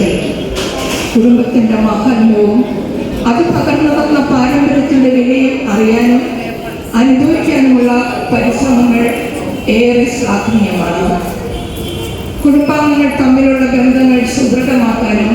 വർഷത്തെ കുടുംബത്തിൻ്റെ മാഹാത്മ്യവും അത് പകർന്നു വന്ന പാരമ്പര്യത്തിൻ്റെ വിലയും അറിയാനും അനുഭവിക്കാനുമുള്ള പരിശ്രമങ്ങൾ ഏറെ ശ്ലാഘനീയമാണ്. കുടുംബാംഗങ്ങൾ തമ്മിലുള്ള ബന്ധങ്ങൾ സുദൃഢമാക്കാനും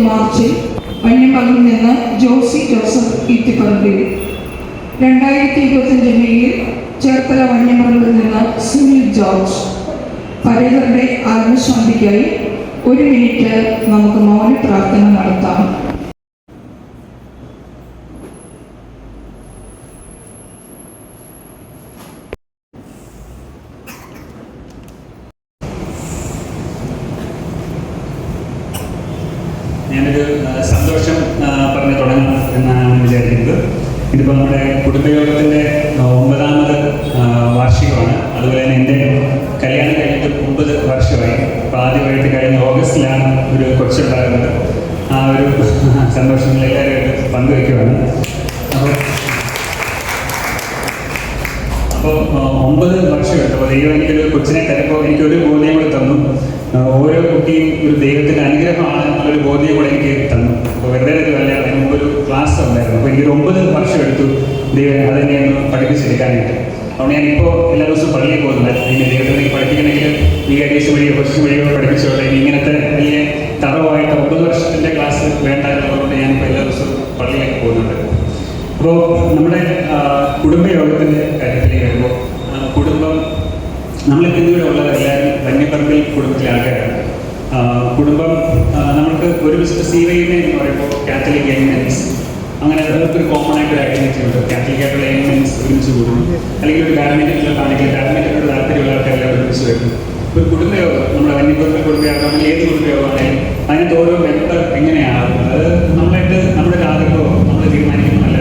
മാർച്ചിൽ വന്യമറിൽ നിന്ന് ജോസി ജോസഫ് ഈറ്റിപ്പറമ്പിൽ, 2025 മെയ്യിൽ ചേർത്തല വന്യമറിൽ നിന്ന് സുനിൽ ജോർജ്. പരേതരുടെ ആത്മശാന്തിക്കായി 1 മിനിറ്റ് നമുക്ക് മൗന പ്രാർത്ഥന നടത്താം. ഞാനൊരു സന്തോഷം പറഞ്ഞ് തുടങ്ങണം എന്നാണ് വിചാരിക്കുന്നത്. ഇതിപ്പോൾ നമ്മുടെ കുടുംബയോഗത്തിൻ്റെ 9ാമത് വാർഷികമാണ്. അതുപോലെ തന്നെ എൻ്റെ കല്യാണം കഴിഞ്ഞിട്ട് 9 വർഷമായി. അപ്പോൾ ആദ്യമായിട്ട് കഴിഞ്ഞ ഓഗസ്റ്റിലാണ് ഒരു കൊച്ചുണ്ടാകുന്നത്. ആ ഒരു സന്തോഷങ്ങൾ എല്ലാവരും പങ്കുവയ്ക്കുകയാണ്. അപ്പോൾ 9 വർഷമായിട്ട് അപ്പോൾ ദൈവം എനിക്കൊരു കൊച്ചിനെ തരുമ്പോൾ എനിക്കൊരു ബോധ്യം കൂടി തന്നു. ഓരോ കുട്ടിയും ഒരു ദൈവത്തിൻ്റെ അനുഗ്രഹമാണ് എന്നുള്ളൊരു ബോധ്യം കൂടെ എനിക്ക് തന്നു. അപ്പോൾ വെറുതെ അല്ല, അതിന് മുമ്പൊരു ക്ലാസ് ഉണ്ടായിരുന്നു. അപ്പോൾ എനിക്കൊരു 9 വർഷം എടുത്തു ദൈവം അതെന്നെ ഒന്ന് പഠിപ്പിച്ചെടുക്കാനായിട്ട്. അതുകൊണ്ട് ഞാനിപ്പോൾ എല്ലാ ദിവസവും പള്ളിയിൽ പോകുന്നത്. ഇനി ദൈവത്തിനെ പഠിപ്പിക്കണമെങ്കിൽ ഈ അഡീസ് വഴിയോ കൊച്ചു വഴിയോ പഠിപ്പിച്ചോട്ടെ. ഇനി ഇങ്ങനത്തെ വലിയ തറവായിട്ട് 9 വർഷത്തിൻ്റെ ക്ലാസ് വേണ്ട എന്നുള്ളതുകൊണ്ട് ഞാനിപ്പോൾ എല്ലാ ദിവസവും പള്ളിയിലേക്ക് പോകുന്നുണ്ട്. അപ്പോൾ നമ്മുടെ കുടുംബയോഗത്തിൻ്റെ കാര്യത്തിലേക്ക് വരുമ്പോൾ കുടുംബം നമ്മളിപ്പോൾ ഇന്നിവിടെ ഉള്ളത് എല്ലാവരും വന്യപ്പറമ്പിൽ കുടുംബത്തിലെ ആൾക്കാരാണ്. കുടുംബം നമുക്ക് ഒരു CYM എന്ന് പറയുമ്പോൾ കാത്തലിക് യങ് മെൻസ്, അങ്ങനെ അവർക്കൊരു കോമൺ ആയിട്ട് ഒരു ഐഡന്റിറ്റി ഉണ്ട്. കാത്തലിക് ആയിട്ടുള്ള യങ് മെൻസ് ഒരുമിച്ച് കൂടുന്നു, അല്ലെങ്കിൽ ഒരു ബാഡ്മിൻ്റണിലാണെങ്കിൽ ബാഡ്മിൻ്റനോട് താല്പര്യമുള്ള ആൾക്കാരെല്ലാം ഒരുമിച്ച് വരുന്നു. ഒരു കുടുംബയോഗം നമ്മുടെ വന്യപ്പറമ്പിൽ കുടുംബയോഗം നമ്മൾ ഏത് കുടുംബയോഗമാണെങ്കിലും അതിനകത്ത് ഓരോ മെമ്പർ എങ്ങനെയാണ് അത് നമ്മളായിട്ട് നമ്മുടെ ആഗ്രഹമോ നമ്മൾ തീരുമാനിക്കുന്നതല്ല.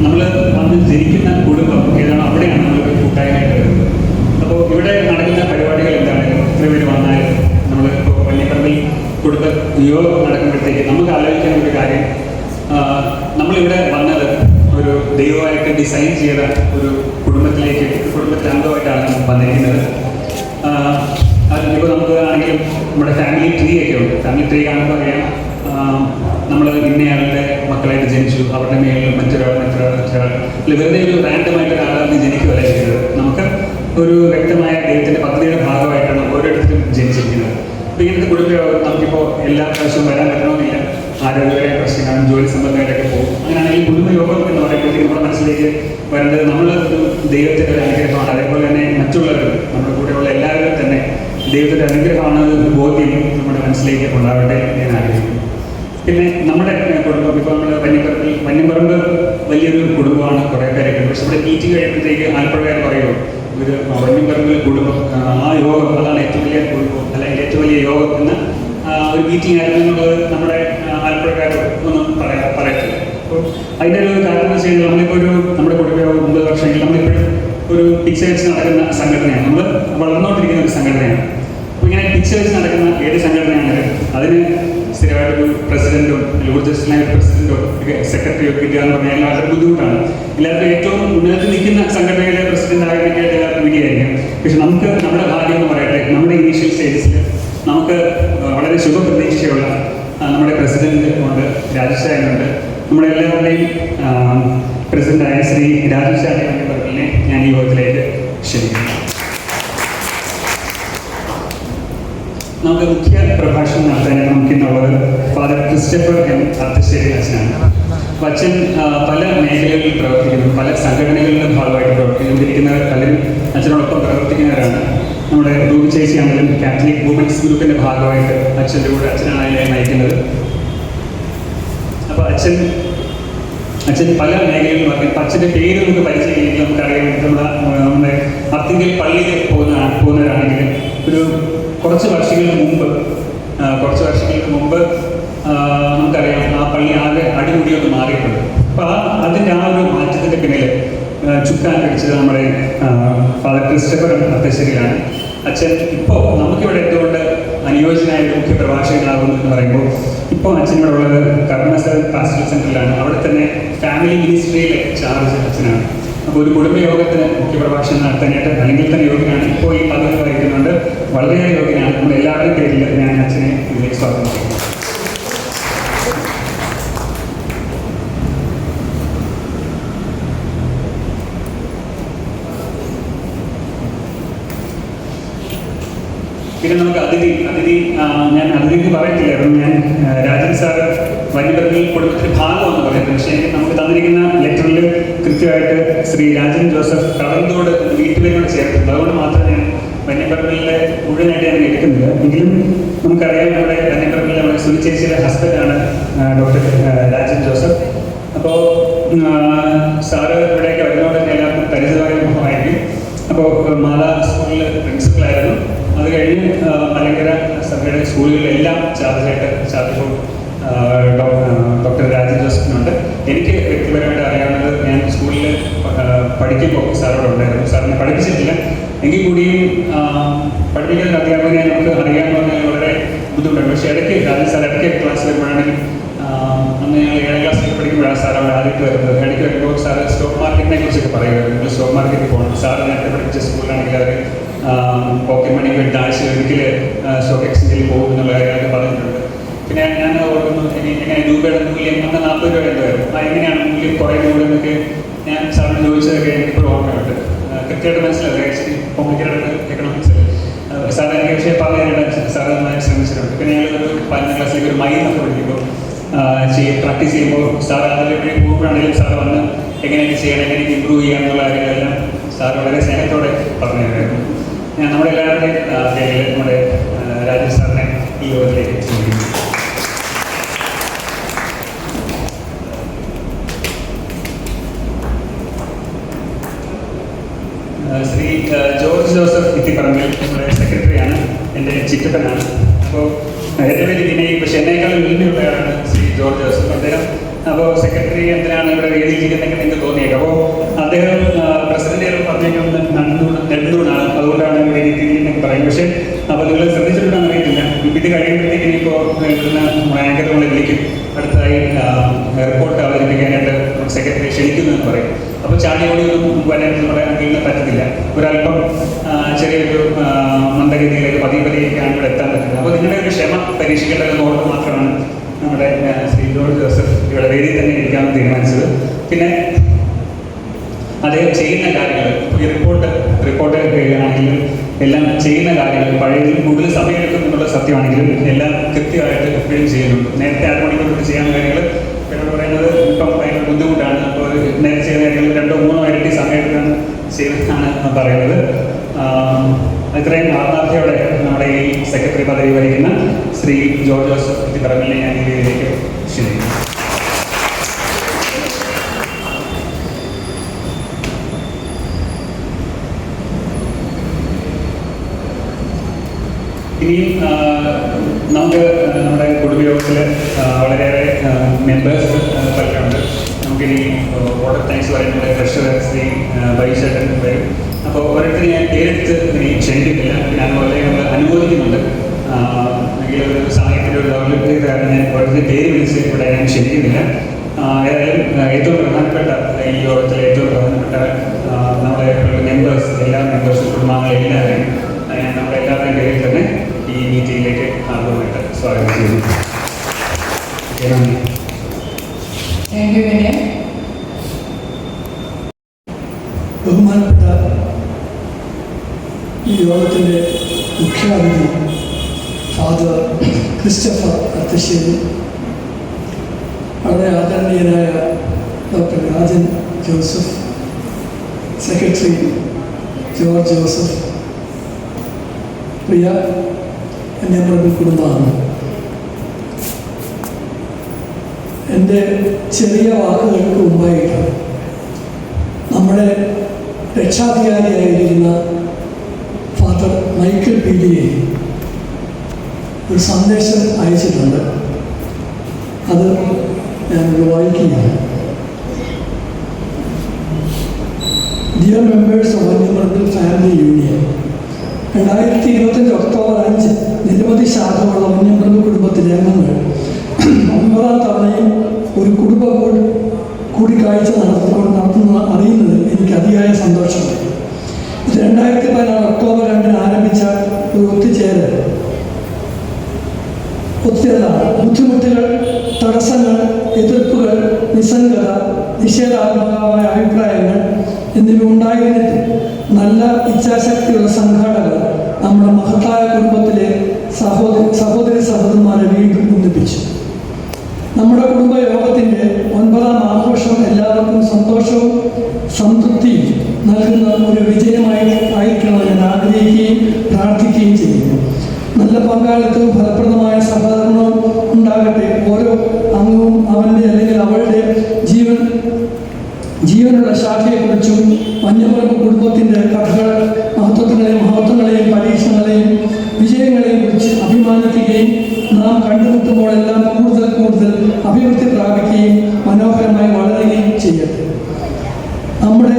നമ്മൾ വന്ന് ജനിക്കുന്ന കുടുംബം ഏതാണോ അവിടെയാണ് നമ്മളൊരു കൂട്ടായ്മയായിട്ട് വരുന്നത്. അപ്പോൾ ഇവിടെ നടക്കുന്ന പരിപാടികൾ എന്താണ്? എത്ര പേര് വന്നാലും നമ്മൾ ഇപ്പോൾ വന്യപ്പറമ്പിൽ കുടുംബ യോഗം നടക്കുമ്പോഴത്തേക്ക് നമുക്ക് ആലോചിക്കുന്ന ഒരു കാര്യം, നമ്മളിവിടെ വന്നത് ഒരു ദൈവമായിട്ട് ഡിസൈൻ ചെയ്ത ഒരു കുടുംബത്തിലേക്ക്, കുടുംബത്തിലെ അംഗമായിട്ടാണ് വന്നിരിക്കുന്നത്. അതിപ്പോൾ നമുക്ക് ആണെങ്കിലും നമ്മുടെ ഫാമിലി ട്രീ ഒക്കെ ഉണ്ട്. ഫാമിലി ട്രീ കാണുമ്പോൾ അറിയാം നമ്മൾ ഇന്നയാളുടെ മക്കളായിട്ട് ജനിച്ചു, അവരുടെ മേലിൽ മറ്റൊരാൾ വെറുതെ ഒരു റാൻഡമായിട്ട് ഒരാളാണ് ജനിക്കുകയല്ല ചെയ്തത്. നമുക്ക് ഒരു വ്യക്തമായ ദൈവത്തിൻ്റെ പദ്ധതിയുടെ ഭാഗമായിട്ടാണ് ഓരോരുത്തരും ജനിച്ചിരിക്കുന്നത്. അപ്പോൾ ഇങ്ങനത്തെ കുടുംബയോഗം നമുക്കിപ്പോൾ എല്ലാ പ്രാവശ്യവും വരാൻ പറ്റണമെന്നില്ല. ആരോഗ്യപരമായ പ്രശ്നങ്ങളും ജോലി സംബന്ധമായിട്ടൊക്കെ പോകും. അങ്ങനെയാണെങ്കിൽ കുടുംബയോഗം എന്ന് പറയുമ്പോഴത്തേക്ക് നമ്മുടെ മനസ്സിലേക്ക് വരേണ്ടത് നമ്മൾ ദൈവത്തിൻ്റെ ഒരു അനുഗ്രഹമാണ്. അതേപോലെ തന്നെ മറ്റുള്ളവർ നമ്മുടെ കൂടെയുള്ള എല്ലാവരും തന്നെ ദൈവത്തിൻ്റെ അനുഗ്രഹമാണ് ബോധ്യം നമ്മുടെ മനസ്സിലേക്ക് ഉണ്ടാവട്ടെ ഞാൻ ആഗ്രഹിക്കുന്നു. പിന്നെ നമ്മുടെ കുടുംബം ഇപ്പോൾ നമ്മൾ വന്യപ്പറമ്പ് വലിയൊരു കുടുംബമാണ്, കുറേ പേരൊക്കെ. പക്ഷെ നമ്മുടെ മീറ്റിംഗ് കഴിയുമ്പോഴത്തേക്ക് ആൽപ്പുഴക്കാർ പറയുമോ ഒരു വന്യപ്പറമ്പിൽ കുടുംബം, ആ യോഗം അതാണ് ഏറ്റവും വലിയ കുടുംബം അല്ലെങ്കിൽ ഏറ്റവും വലിയ യോഗം എന്ന് ഒരു മീറ്റിംഗ് ആയിരുന്നു എന്നുള്ളത് നമ്മുടെ ആൽപ്പുഴക്കാർ ഒന്നും പറയത്തില്ല. അപ്പോൾ അതിൻ്റെ ഒരു കാരണം എന്ന് വെച്ച് കഴിഞ്ഞാൽ നമ്മളിപ്പോൾ നമ്മുടെ കുടുംബയോഗം 9 വർഷമെങ്കിൽ നമ്മളിപ്പോഴും ഒരു പിച്ച വെച്ച് നടക്കുന്ന സംഘടനയാണ്. നമ്മൾ വളർന്നുകൊണ്ടിരിക്കുന്ന ഒരു സംഘടനയാണ്. അപ്പോൾ ഇങ്ങനെ പിച്ച വെച്ച് നടക്കുന്ന ഏത് സംഘടനയാണെങ്കിലും അതിന് സ്ഥിരമായിട്ടൊരു പ്രസിഡന്റോ ഊർജ്ജസ്വലമായ പ്രസിഡന്റോ സെക്രട്ടറിയോ കിട്ടുക എന്ന് പറഞ്ഞാൽ വളരെ ബുദ്ധിമുട്ടാണ്. എല്ലാവർക്കും ഏറ്റവും ഉന്നതത്തിൽ നിൽക്കുന്ന സംഘടനയിലെ പ്രസിഡന്റ് ആകാനായിട്ട് എല്ലാവർക്കും വിധിയായിരിക്കും. പക്ഷെ നമുക്ക് നമ്മുടെ ഭാഗ്യം എന്ന് പറയട്ടെ, നമ്മുടെ ഇനീഷ്യൽ സ്റ്റേജസിൽ നമുക്ക് വളരെ ശുഭപ്രതീക്ഷയുള്ള നമ്മുടെ പ്രസിഡന്റ് ഉണ്ട്, രാജശേഖരനുണ്ട്. നമ്മുടെ എല്ലാവരുടെയും പ്രസിഡന്റായ ശ്രീ രാജു ചാണ്ടി പറഞ്ഞിനെ ഞാൻ ഈ യോഗത്തിലേക്ക് ക്ഷണിക്കുന്നു. നമുക്ക് മുഖ്യ പ്രഭാഷണം നടത്താൻ നമുക്കിന്നുള്ളത് ഫാദർ ക്രിസ്റ്റഫർ എം അത്തശ്ശേരി അച്ഛനാണ്. അപ്പോൾ അച്ഛൻ പല മേഖലകളിൽ പ്രവർത്തിക്കുന്നു, പല സംഘടനകളുടെ ഭാഗമായിട്ട് പ്രവർത്തിക്കുന്നവർ പലരും അച്ഛനോടൊപ്പം പ്രവർത്തിക്കുന്നവരാണ്. നമ്മുടെ റൂബി ചേച്ചിയാണെങ്കിലും കാത്തലിക് വുമൻസ് ഗ്രൂപ്പിൻ്റെ ഭാഗമായിട്ട് അച്ഛൻ്റെ കൂടെ അച്ഛനാണ് അതിനെ നയിക്കുന്നത്. അപ്പോൾ അച്ഛൻ പല മേഖലകളിലും പറഞ്ഞു. അപ്പം അച്ഛൻ്റെ പേര് നമുക്ക് പരിചയമില്ലെങ്കിൽ നമുക്കറിയാം, നമ്മുടെ അത്തിങ്കൽ പള്ളിയിൽ പോകുന്നവരാണെങ്കിൽ കുറച്ച് വർഷങ്ങൾക്ക് മുമ്പ് നമുക്കറിയാം ആ പള്ളി ആകെ അടിമുടിയൊക്കെ മാറിയിട്ടുണ്ട്. അപ്പോൾ അതിൻ്റെ ആ ഒരു മാറ്റത്തിൻ്റെ പിന്നിൽ ചുക്കാൻ പിടിച്ചത് നമ്മുടെ ഫാദർ ക്രിസ്റ്റഫർ അത്തശ്ശേരിയാണ്. അച്ഛൻ ഇപ്പോൾ നമുക്കിവിടെ എന്തുകൊണ്ട് അനുയോജ്യനായ ഒരു മുഖ്യ പ്രഭാഷകനാകുന്നു എന്ന് പറയുമ്പോൾ, ഇപ്പോൾ അച്ഛനിവിടെ ഉള്ളത് കർമ്മസൽ പാസ്റ്റൽ സെൻ്ററിലാണ്. അവിടെ തന്നെ ഫാമിലി മിനിസ്ട്രിയിലെ ചാർജ് അച്ഛനാണ്. അപ്പോൾ ഒരു കുടുംബയോഗത്തിന് മുഖ്യ പ്രഭാഷണം നടത്താനായിട്ട് അല്ലെങ്കിൽ തന്നെ യോഗ്യനാണ്. ഇപ്പോൾ ഈ പദവി വഹിക്കുന്നുണ്ട്, വളരെയേറെ യോഗ്യനാണ്. നമ്മുടെ എല്ലാവരുടെയും പേരിൽ ഞാൻ അച്ഛനെ ഇതിലേക്ക് സ്വാഗതം ചെയ്യുന്നു. പിന്നെ നമുക്ക് അതിഥി ഞാൻ അതിഥി പറയത്തില്ലായിരുന്നു. ഞാൻ രാജൻ സാറ് വന്യപ്രതിനിധി കുടുംബത്തിന് ഭാഗമെന്ന് പറയുന്നത്. പക്ഷേ നമുക്ക് തന്നിരിക്കുന്ന ലെറ്ററിൽ കൃത്യമായിട്ട് ശ്രീ രാജൻ ജോസഫ് കടന്തോട് വീട്ടുപേരോട് ചേർത്തിട്ടുണ്ട്. അതുകൊണ്ട് മാത്രം ഞാൻ വന്യപ്രതിനിധിയിലെ മുഴുവനായിട്ട് ഞാൻ എടുക്കുന്നില്ല. എങ്കിലും നമുക്കറിയാം, നമ്മുടെ വന്യപ്രതിനിധിയിൽ നമ്മുടെ സുനിച്ചേച്ചിയുടെ ഹസ്ബൻഡാണ് ഡോക്ടർ രാജൻ ജോസഫ്. അപ്പോൾ സാറ് ഇവിടേക്ക് വരുന്നതോടെ എല്ലാവർക്കും പരിചിതമായ മുഖമായിരിക്കും. അപ്പോൾ മാതാ സ്കൂളിൽ പ്രിൻസിപ്പളായിരുന്നു. അത് കഴിഞ്ഞ് മലങ്കര സഭയുടെ സ്കൂളുകളിലെല്ലാം ചാർജ് ഡോക്ടർ രാജൻ ജോസഫിനുണ്ട്. എനിക്ക് വ്യക്തിപരമായിട്ട് അറിയാവുന്നത്, ഞാൻ സ്കൂളിൽ പഠിക്കുമ്പോൾ സാറോട് ഉണ്ടായിരുന്നു. സാറിനെ പഠിപ്പിച്ചിട്ടില്ല, എങ്കിൽ കൂടിയും പഠിപ്പിക്കുന്ന അധ്യാപകനെ നമുക്ക് അറിയാമെന്ന് വളരെ ബുദ്ധിമുട്ടുണ്ട്. പക്ഷേ ഇടയ്ക്ക് രാജൻ സാർ ഇടയ്ക്ക് ക്ലാസ് വരുമ്പോഴാണെങ്കിൽ അന്ന് ഞങ്ങൾ 7ാം ക്ലാസ്സിൽ പഠിക്കുമ്പോഴാണ് സാർ അവിടെ ആദ്യമായിട്ട് വരുന്നത്. ഇടയ്ക്ക് വരുമ്പോൾ സാറ് സ്റ്റോക്ക് മാർക്കറ്റിനെ കുറിച്ചൊക്കെ പറയുമായിരുന്നു. നിങ്ങൾ സ്റ്റോക്ക് മാർക്കറ്റിൽ പോകണം. സാറ് നേരത്തെ പഠിപ്പിച്ച സ്കൂളിലാണെങ്കിൽ അവർ പോക്കറ്റ് മണി വേണ്ടി ആഴ്ച ഒരിക്കൽ സ്റ്റോക്ക് എക്സ്ചേഞ്ചിൽ പോകും എന്നുള്ള കാര്യങ്ങളൊക്കെ പറഞ്ഞിട്ടുണ്ട്. പിന്നെ ഞാൻ ഓർക്കുന്നു, എങ്ങനെ രൂപയുടെ മൂല്യം അന്ന് 40 രൂപ എന്തായിരുന്നു, എങ്ങനെയാണ് മൂല്യം കുറയുന്നത് എന്നൊക്കെ ഞാൻ സാറിന് ചോദിച്ചതൊക്കെ എനിക്കിപ്പോൾ ഓർമ്മയുണ്ട്. കൃത്യമായിട്ട് മനസ്സിലാക്കുക. ആക്ച്വലി കോംപ്ലിക്കേറ്റഡ് എക്കണോമിക്സ് സാർ എനിക്ക് പക്ഷേ പറഞ്ഞുതരാനായിട്ട് സാറ് നന്നായി ശ്രമിച്ചിട്ടുണ്ട്. പിന്നെ ഞങ്ങളൊരു 12ാം ക്ലാസ്സിലേക്ക് ഒരു മൈനൊക്കെ പഠിക്കുമ്പോൾ പ്രാക്ടീസ് ചെയ്യുമ്പോൾ സാർ അതിലേക്ക് പോകുമ്പോഴാണെങ്കിലും സാറ് വന്ന് എങ്ങനെയൊക്കെ ചെയ്യണം, എങ്ങനെയൊക്കെ ഇമ്പ്രൂവ് ചെയ്യാം എന്നുള്ള കാര്യങ്ങളെല്ലാം സാർ വളരെ സ്നേഹത്തോടെ പറഞ്ഞു തരുമായിരുന്നു. ഞാൻ നമ്മുടെ എല്ലാവരുടെയും പേരിൽ നമ്മുടെ രാജേഷ് സാറിനെ ഈ യോഗത്തിലേക്ക് ക്ഷണിക്കുന്നു. ശ്രീ ജോർജ് ജോസഫ് ഇത്തിപ്പറമ്പിൽ നമ്മുടെ സെക്രട്ടറിയാണ്, എൻ്റെ ചിറ്റപ്പനാണ്. അപ്പോൾ ഏറ്റവും വലിയ പിന്നെ പക്ഷേ എന്നേക്കാളും വലിയൊരാളാണ് ശ്രീ ജോർജ് ജോസഫ്. അദ്ദേഹം അപ്പോൾ സെക്രട്ടറി എന്തിനാണ് ഇവിടെ വേദിയിലിരിക്കുന്നതെങ്കിൽ നിങ്ങൾക്ക് തോന്നിയത്. അപ്പോൾ അദ്ദേഹം പ്രസിഡന്റ് പറഞ്ഞേക്കുന്നത് നെടുന്തൂണാണ്, അതുകൊണ്ടാണ് വേദിയിലിരിക്കുന്നതെന്നൊക്കെ പറയും. പക്ഷേ അപ്പോൾ നിങ്ങൾ ശ്രദ്ധിച്ചിട്ടുണ്ടെന്ന് അറിയത്തില്ല, ഇത് കഴിയുമ്പോഴത്തേക്കും ഇപ്പോൾ ഇവിടുന്ന് ആങ്കർ നമ്മളെ വിളിക്കും, അടുത്തതായി റിപ്പോർട്ട് അവതരിപ്പിക്കാനായിട്ട് സെക്രട്ടറി ക്ഷണിക്കുന്നതെന്ന് പറയും. അപ്പോൾ ചാടിയോടിയൊന്നും വരാനായിട്ട് നമ്മുടെ അങ്കിളിന് പറ്റത്തില്ല. ഒരല്പം ചെറിയൊരു മന്ദഗതിയിലേക്ക് പതിയൊക്കെയാണ് ഇവിടെ എത്താൻ പറ്റുന്നത്. അപ്പോൾ നിങ്ങളുടെ ഒരു ക്ഷമ പരീക്ഷിക്കേണ്ടതെന്ന് ഓർത്ത് മാത്രമാണ് നമ്മുടെ ശ്രീ ജോർജ് ജോസഫ് ഇവിടെ വേദിയിൽ തന്നെ ഇരിക്കാമെന്ന് തീരുമാനിച്ചത്. പിന്നെ അദ്ദേഹം ചെയ്യുന്ന കാര്യങ്ങൾ, ഈ റിപ്പോർട്ട് ആണെങ്കിലും എല്ലാം ചെയ്യുന്ന കാര്യങ്ങൾ പഴയതിൽ കൂടുതൽ സമയമെടുക്കും എന്നുള്ള സത്യമാണെങ്കിലും എല്ലാം കൃത്യമായിട്ട് എപ്പോഴും ചെയ്യുന്നുണ്ട്. നേരത്തെ 6 മണിക്കൂർ ചെയ്യാവുന്ന കാര്യങ്ങൾ എന്നോട് പറയുന്നത് ഇപ്പം ഭയങ്കര ബുദ്ധിമുട്ടാണ്. അപ്പോൾ നേരത്തെ ചെയ്യുന്ന കാര്യങ്ങൾ 2-3 ഇരട്ടി സമയത്താണ് ചെയ്യുന്നതാണ് പറയുന്നത്. ഇത്രയും ആത്മാർത്ഥയോടെ നമ്മുടെ ഈ സെക്രട്ടറി പദവി വഹിക്കുന്ന ശ്രീ ജോർജ് ജോസഫ് ഇത്തിപ്പറമ്പിലിനെ ഞാൻ ഈ രീതിയിലേക്ക് ക്ഷണിക്കുന്നു. ഇനിയും നമുക്ക് നമ്മുടെ കുടുംബയോഗത്തിൽ വളരെയേറെ മെമ്പേഴ്സ് പലരുണ്ട്. നമുക്കിനി ഓർഡർ താങ്ക്സ് പറയുന്നത് ട്രഷറർ ശ്രീ ബൈചേട്ടൻ വരും. അപ്പോൾ ഓരോരുത്തരും ഞാൻ പേരെടുത്ത് ഇനി ക്ഷണിക്കുന്നില്ല, പിന്നെ അതുപോലെ നമ്മൾ അനുമോദിക്കുന്നുണ്ട്. എങ്കിലും ഒരു സമയത്തിൻ്റെ ഒരു ദൗർലഭ്യത കാരണം ഞാൻ ഓരോരുത്തരും പേര് വിളിച്ച് ഇവിടെ ഞാൻ ക്ഷണിക്കുന്നില്ല. ഏതായാലും ഏറ്റവും പ്രധാനപ്പെട്ട ഈ യോഗത്തിലെ ഏറ്റവും പ്രധാനപ്പെട്ട നമ്മുടെ മെമ്പേഴ്സ്, എല്ലാ മെമ്പേഴ്സും കുടുംബാംഗങ്ങളെല്ലാവരെയും നമ്മുടെ എല്ലാവരുടെയും പേരിൽ തന്നെ ഈ മീറ്റിംഗിലേക്ക് ആദ്യമായിട്ട് സ്വാഗതം ചെയ്യുന്നു. താങ്ക് യു വിനയ. ബഹുമാനപ്പെട്ട ഈ യോഗത്തിൻ്റെ മുഖ്യാതിഥി ഫാദർ ക്രിസ്റ്റഫർ അത്തശ്ശേരി, വളരെ ആദരണീയനായ doctor Rajan Joseph, secretary George Joseph, പ്രിയ വന്യമൃഗ കുടുംബമാണ്. എൻ്റെ ചെറിയ വാക്കുകൾക്ക് മുമ്പായിട്ട് നമ്മുടെ രക്ഷാധികാരിയായിരിക്കുന്ന ഫാദർ മൈക്കിൾ പീഡിയെ ഒരു സന്ദേശം അയച്ചിട്ടുണ്ട്. അത് ഞാനൊരു വായിക്കുകയാണ്. ഡിയർ മെമ്പേഴ്സ് ഓഫ് വന്യമൃഗ ഫാമിലി യൂണിയൻ, 2025 ഒക്ടോബർ 5 നിരവധി ശാഖകളുള്ള വന്യമൃഗ കുടുംബത്തിലെ അംഗങ്ങൾ 9ാം തവണയും ഒരു കുടുംബ കൂടിക്കാഴ്ച നടത്തുന്ന അറിയുന്നതിൽ എനിക്ക് അതിയായ സന്തോഷമുണ്ട്. 2016 ഒക്ടോബർ 2 ആരംഭിച്ച ഒരു ഒത്തുചേരലാണ്. ബുദ്ധിമുട്ടുകൾ, തടസ്സങ്ങൾ, എതിർപ്പുകൾ, നിസ്സംഗത, നിഷേധാത്മകമായ അഭിപ്രായങ്ങൾ എന്നിവ ഉണ്ടായിരുന്നിട്ട് നല്ല ഇച്ഛാശക്തിയുള്ള സംഘാടകർ നമ്മുടെ മഹത്തായ കുടുംബത്തിലെ സഹോദരി സഹോദരന്മാരെ വീണ്ടും ഒന്നിപ്പിച്ചു. നമ്മുടെ കുടുംബ യോഗത്തിൻ്റെ 9ാം ആഘോഷം എല്ലാവർക്കും സന്തോഷവും സംതൃപ്തിയും നൽകുന്ന ഒരു വിജയമായി ആയിരിക്കണമെന്ന് ഞാൻ ആഗ്രഹിക്കുകയും പ്രാർത്ഥിക്കുകയും ചെയ്യുന്നു. നല്ല പങ്കാളിത്തവും ഫലപ്രദമായ സഹകരണവും ഉണ്ടാകട്ടെ. ഓരോ അംഗവും അവൻ്റെ അല്ലെങ്കിൽ അവളുടെ ജീവനുള്ള ശാഖയെക്കുറിച്ചും വന്യമൃഗ കുടുംബത്തിൻ്റെ കഥകൾ, മഹത്വങ്ങളെയും പരീക്ഷണങ്ങളെയും വിജയങ്ങളെയും കുറിച്ച് അഭിമാനിക്കുകയും നാം കണ്ടുമുട്ടുമ്പോഴെല്ലാം കൂടുതൽ അഭിവൃദ്ധി പ്രാപിക്കുകയും മനോഹരമായി വളരുകയും ചെയ്യട്ടെ. നമ്മുടെ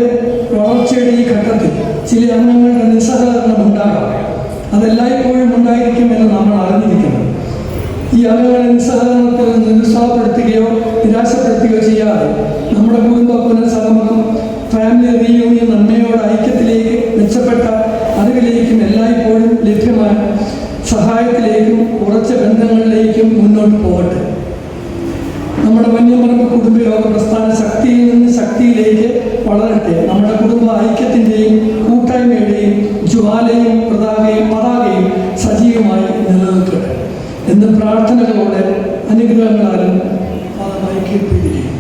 വളർച്ചയുടെ ഈ ഘട്ടത്തിൽ ചില അംഗങ്ങളുടെ നിസ്സഹകരണം ഉണ്ടാകാം. അതെല്ലായ്പ്പോഴും ഉണ്ടായിരിക്കുമെന്ന് നമ്മൾ അറിഞ്ഞിരിക്കണം. ഈ അംഗങ്ങളെ നിസ്സഹകരണത്തിൽ നിരുത്സാഹപ്പെടുത്തുകയോ നിരാശപ്പെടുത്തുകയോ ചെയ്യാതെ നമ്മുടെ കുടുംബ പുനഃസംഗമം, ഫാമിലി റീയൂണിയൻ നന്മയോടെ ഐക്യത്തിലേക്ക്, മെച്ചപ്പെട്ട അറിവിലേക്കും എല്ലായ്പ്പോഴും ലഭ്യമായ സഹായത്തിലേക്കും ഉറച്ച ബന്ധങ്ങളിലേക്കും മുന്നോട്ട് പോകട്ടെ. നമ്മുടെ വന്യമൃഗ കുടുംബ യോഗ പ്രസ്ഥാന ശക്തിയിൽ നിന്ന് ശക്തിയിലേക്ക് വളരട്ടെ. നമ്മുടെ കുടുംബ ഐക്യത്തിൻ്റെയും കൂട്ടായ്മയുടെയും ജ്വാലയും പതാകയും സജീവമായി നിലനിൽക്കട്ടെ എന്ന് പ്രാർത്ഥനകളോടെ അനുഗ്രഹങ്ങളാലും ഐക്യപ്പെടുകയും.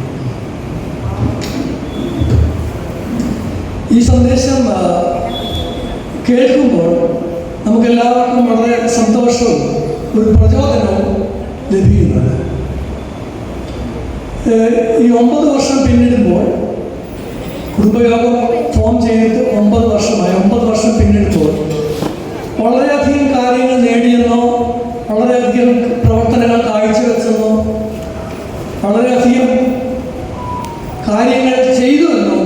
ഈ സന്ദേശം കേൾക്കുമ്പോൾ നമുക്കെല്ലാവർക്കും വളരെ സന്തോഷവും ഒരു പ്രചോദനവും ലഭിക്കുന്നുണ്ട്. ഈ 9 വർഷം പിന്നിടുമ്പോൾ, കുടുംബയോഗം ഫോം ചെയ്തിട്ട് 9 വർഷമായി. 9 വർഷം പിന്നിടുമ്പോൾ വളരെയധികം കാര്യങ്ങൾ നേടിയെന്നോ, വളരെയധികം പ്രവർത്തനങ്ങൾ കാഴ്ചവെച്ചെന്നോ, വളരെയധികം കാര്യങ്ങൾ ചെയ്തു എന്നോ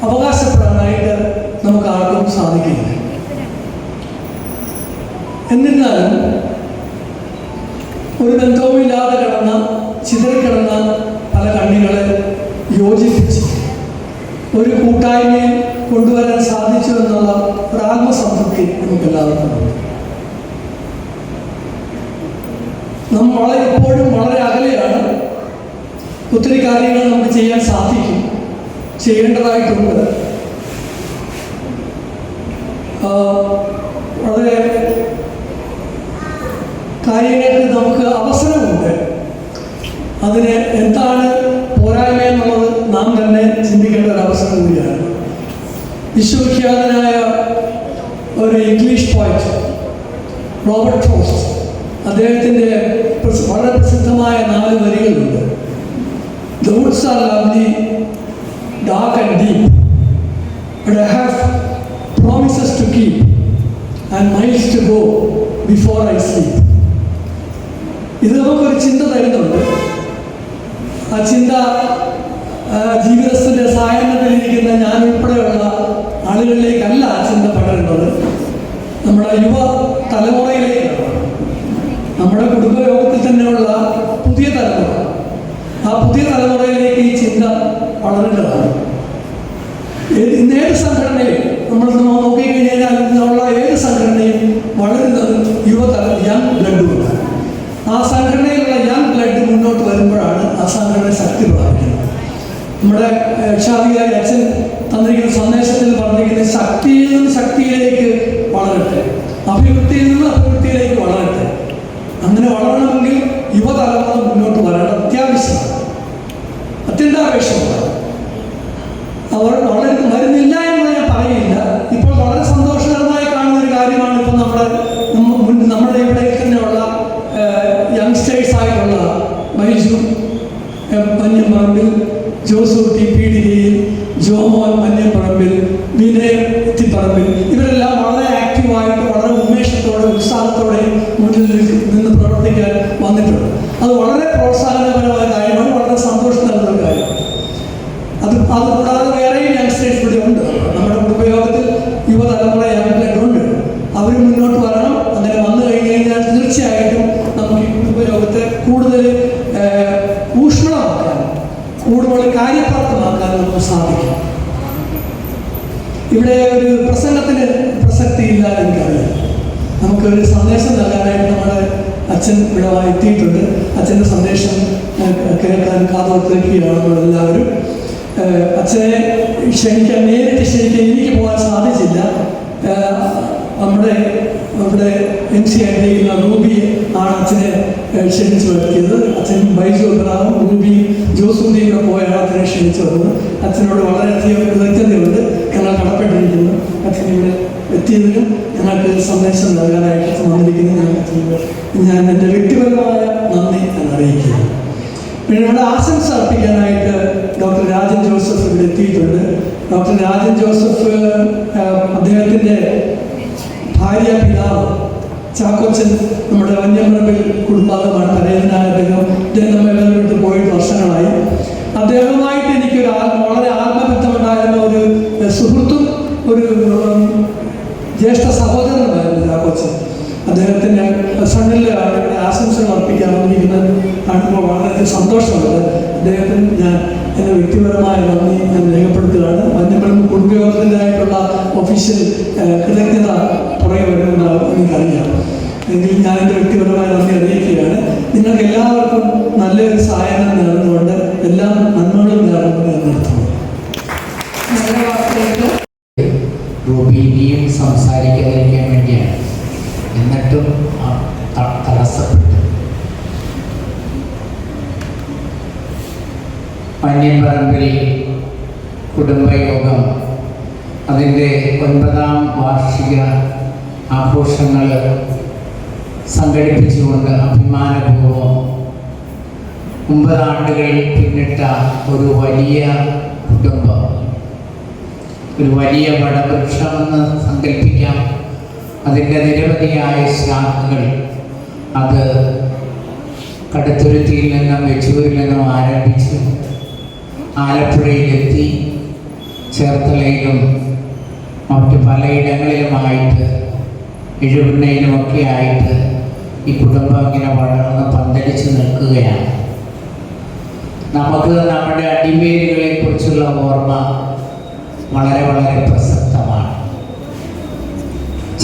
അവകാശപ്പെടാനായിട്ട് നമുക്ക് ആർക്കും സാധിക്കില്ല. എന്നിരുന്നാലും ഒരു ബന്ധവുമില്ലാതെ ചിതറിക്കിടന്ന പല കണ്ണികളെ യോജിപ്പിച്ച് ഒരു കൂട്ടായ്മയിൽ കൊണ്ടുവരാൻ സാധിച്ചു എന്നുള്ള ഒരു ആത്മസംതൃപ്തി നമുക്കെല്ലാവർക്കും ഉണ്ട്. നമ്മൾ ഇപ്പോഴും വളരെ അകലെയാണ്. ഒത്തിരി കാര്യങ്ങൾ നമുക്ക് ചെയ്യാൻ സാധിക്കും, ചെയ്യേണ്ടതായിട്ടുണ്ട്. വളരെ കാര്യങ്ങൾക്ക് നമുക്ക് അവസരമുണ്ട്. അതിന് എന്താണ് പോരായ്മ എന്നുള്ളത് നാം തന്നെ ചിന്തിക്കേണ്ട ഒരു അവസരം കൂടിയാണ്. വിശ്വവിഖ്യാതനായ ഒരു ഇംഗ്ലീഷ് പോയറ്റ് റോബർട്ട് ഫ്രോസ്റ്റ്, അദ്ദേഹത്തിൻ്റെ വളരെ പ്രസിദ്ധമായ 4 വരികളുണ്ട്. The woods are lovely, dark and deep, but I have promises to keep and miles to go before I sleep. ഇത് നമുക്കൊരു ചിന്ത തരുന്നുണ്ട്. ആ ചിന്ത ജീവിതത്തിൻ്റെ സായാഹ്നത്തിലിരിക്കുന്ന ഞാൻ ഉൾപ്പെടെയുള്ള ആളുകളിലേക്കല്ല ആ ചിന്ത പടരുന്നത്, നമ്മുടെ യുവ തലമുറയിലേക്കാണ്. നമ്മുടെ കുടുംബയോഗത്തിൽ തന്നെയുള്ള പുതിയ തലമുറ, ആ പുതിയ തലമുറയിലേക്ക് ഈ ചിന്ത വളരേണ്ടതാണ്. ഏത് സംഘടനയും നമ്മൾ നോക്കിക്കഴിഞ്ഞാൽ ഇന്നുള്ള ഏത് സംഘടനയും വളരുന്നത് യങ് ബ്ലഡുമാണ്. ആ സംഘടനയിലുള്ള യങ് ബ്ലഡ് മുന്നോട്ട് വരുമ്പോഴാണ് ആ സംഘടന ശക്തി പ്രാപിക്കുന്നത്. നമ്മുടെ രക്ഷാധികാരി അച്ഛൻ തന്നിരിക്കുന്ന ജോമോൻ മഞ്ഞപ്പറമ്പിൽ, വിനയ് എത്തിപ്പറമ്പിൽ, ഇവരെല്ലാം വളരെ ആക്റ്റീവായിട്ട് വളരെ ഉന്മേഷത്തോടെ ഉത്സാഹത്തോടെ മുന്നിൽ നിന്ന് പ്രവർത്തിക്കാൻ വന്നിട്ടുണ്ട്. അത് വളരെ പ്രോത്സാഹനപരമായ കാര്യമാണ്, വളരെ സന്തോഷം നൽകുന്ന കാര്യമാണ്. അത് കൂടാതെ വേറെയും യങ്സ്റ്റേഴ്സ് ഇവിടെ ഉണ്ട്. നമ്മുടെ കുടുംബയോഗത്തിൽ യുവതലമുറ യങ്സ്റ്റേഴ്സുണ്ട്. അവർ മുന്നോട്ട് വരണം. അങ്ങനെ വന്നു കഴിഞ്ഞാൽ തീർച്ചയായിട്ടും നമുക്ക് ഈ കുടുംബയോഗത്തെ കൂടുതൽ ഊഷ്മളമാക്കാൻ, കൂടുതൽ കാര്യപ്രാപ്തമാക്കാൻ നമുക്ക് സാധിക്കും. ഇവിടെ ഒരു പ്രസംഗത്തിന് പ്രസക്തിയില്ല എനിക്കറിയാം. നമുക്കൊരു സന്ദേശം നൽകാനായിട്ട് നമ്മുടെ അച്ഛൻ ഇവിടെ എത്തിയിട്ടുണ്ട്. അച്ഛൻ്റെ സന്ദേശം കേൾക്കാൻ കാതോർത്തിരിക്കുകയാണ് നമ്മളെല്ലാവരും. അച്ഛനെ നേരിട്ട് ക്ഷണിക്കാൻ എനിക്ക് പോകാൻ സാധിച്ചില്ല. നമ്മുടെ NCID റൂബി ആണ് അച്ഛനെ ക്ഷണിച്ചു വരുത്തിയത്. അച്ഛൻ ബൈജു അബ്രഹാമും റൂബി ജോസൂദിയും കൂടെ പോയാണ് അച്ഛനെ ക്ഷണിച്ചു വന്നത്. അച്ഛനോട് വളരെയധികം കൃതജ്ഞതയുണ്ട്. ഞങ്ങൾ കടപ്പെട്ടിരിക്കുന്നു. അച്ഛൻ ഇവിടെ എത്തിയതിനും ഞങ്ങൾക്ക് സന്ദേശം നൽകാനായിട്ട് വന്നിരിക്കുന്നത് ഞാൻ എൻ്റെ വ്യക്തിപരമായ നന്ദി അറിയിക്കുന്നു. പിന്നെ ഇവിടെ ആശംസ അർപ്പിക്കാനായിട്ട് ഡോക്ടർ രാജൻ ജോസഫ് ഇവിടെ എത്തിയിട്ടുണ്ട്. ഡോക്ടർ രാജൻ ജോസഫ് അദ്ദേഹത്തിൻ്റെ ഭാര്യ പിതാവ് ചാക്കോച്ചൻ നമ്മുടെ വന്യമൃഗ കുടുംബാംഗമാണ്. പരേതനായ അദ്ദേഹം നമ്മെ വിട്ട് പോയിട്ട് വർഷങ്ങളായി. അദ്ദേഹവുമായിട്ട് എനിക്കൊരു വളരെ ആത്മബന്ധമുണ്ടായിരുന്ന ഒരു സുഹൃത്തും ഒരു ജ്യേഷ്ഠ സഹോദരനുമായിരുന്നു ചാക്കോച്ചൻ. അദ്ദേഹത്തിൻ്റെ സണ്ണിൽ ആശംസകൾ അർപ്പിക്കാൻ വന്നിരിക്കുന്നത് കാണുമ്പോൾ വളരെ സന്തോഷമുണ്ട്. അദ്ദേഹത്തിന് ഞാൻ എൻ്റെ വ്യക്തിപരമായ നന്ദി ഞാൻ രേഖപ്പെടുത്തുകയാണ്. വന്യമൃഗ കുടുംബയോഗത്തിൻ്റെതായിട്ടുള്ള ഒഫീഷ്യൽ കൃതജ്ഞത പുറകെ വരുന്നുണ്ടാവും എനിക്കറിയാം. എങ്കിൽ ഞാൻ എൻ്റെ വ്യക്തിപരമായ നന്ദി അറിയിക്കുകയാണ്. നിങ്ങൾക്ക് എല്ലാവർക്കും നല്ലൊരു സഹായം നേർന്നുകൊണ്ട് എല്ലാം നന്മകളും നേർന്നുകൊണ്ട് ഞാൻ നിർത്തുന്നു. റൂബിനിയും സംസാരിക്കാതിരിക്കാൻ വേണ്ടിയാണ്, എന്നിട്ടും തടസ്സപ്പെട്ടു. മഞ്ഞപ്പറമ്പിൽ കുടുംബയോഗം അതിൻ്റെ 9ാം വാർഷിക ആഘോഷങ്ങൾ സംഘടിപ്പിച്ചുകൊണ്ട് അഭിമാനപൂർവ്വം 9 ആണ്ടുകൾ പിന്നിട്ട ഒരു വലിയ കുടുംബം, ഒരു വലിയ വടവൃക്ഷമെന്ന് സങ്കല്പിക്കാം. അതിൻ്റെ നിരവധിയായ ശാഖകൾ അത് കടുത്തുരുത്തിയിൽ നിന്നും വെച്ചൂരിൽ നിന്നും ആരംഭിച്ച് ആലപ്പുഴയിലെത്തി ചേർത്തലയിലും മറ്റ് പലയിടങ്ങളിലുമായിട്ട് എഴുപണ്ണയിലുമൊക്കെ ആയിട്ട് ഈ കുടുംബം ഇങ്ങനെ വളർന്ന് പന്തലിച്ച് നിൽക്കുകയാണ്. നമുക്ക് നമ്മുടെ അടിവേരുകളെക്കുറിച്ചുള്ള ഓർമ്മ വളരെ വളരെ പ്രസക്തമാണ്.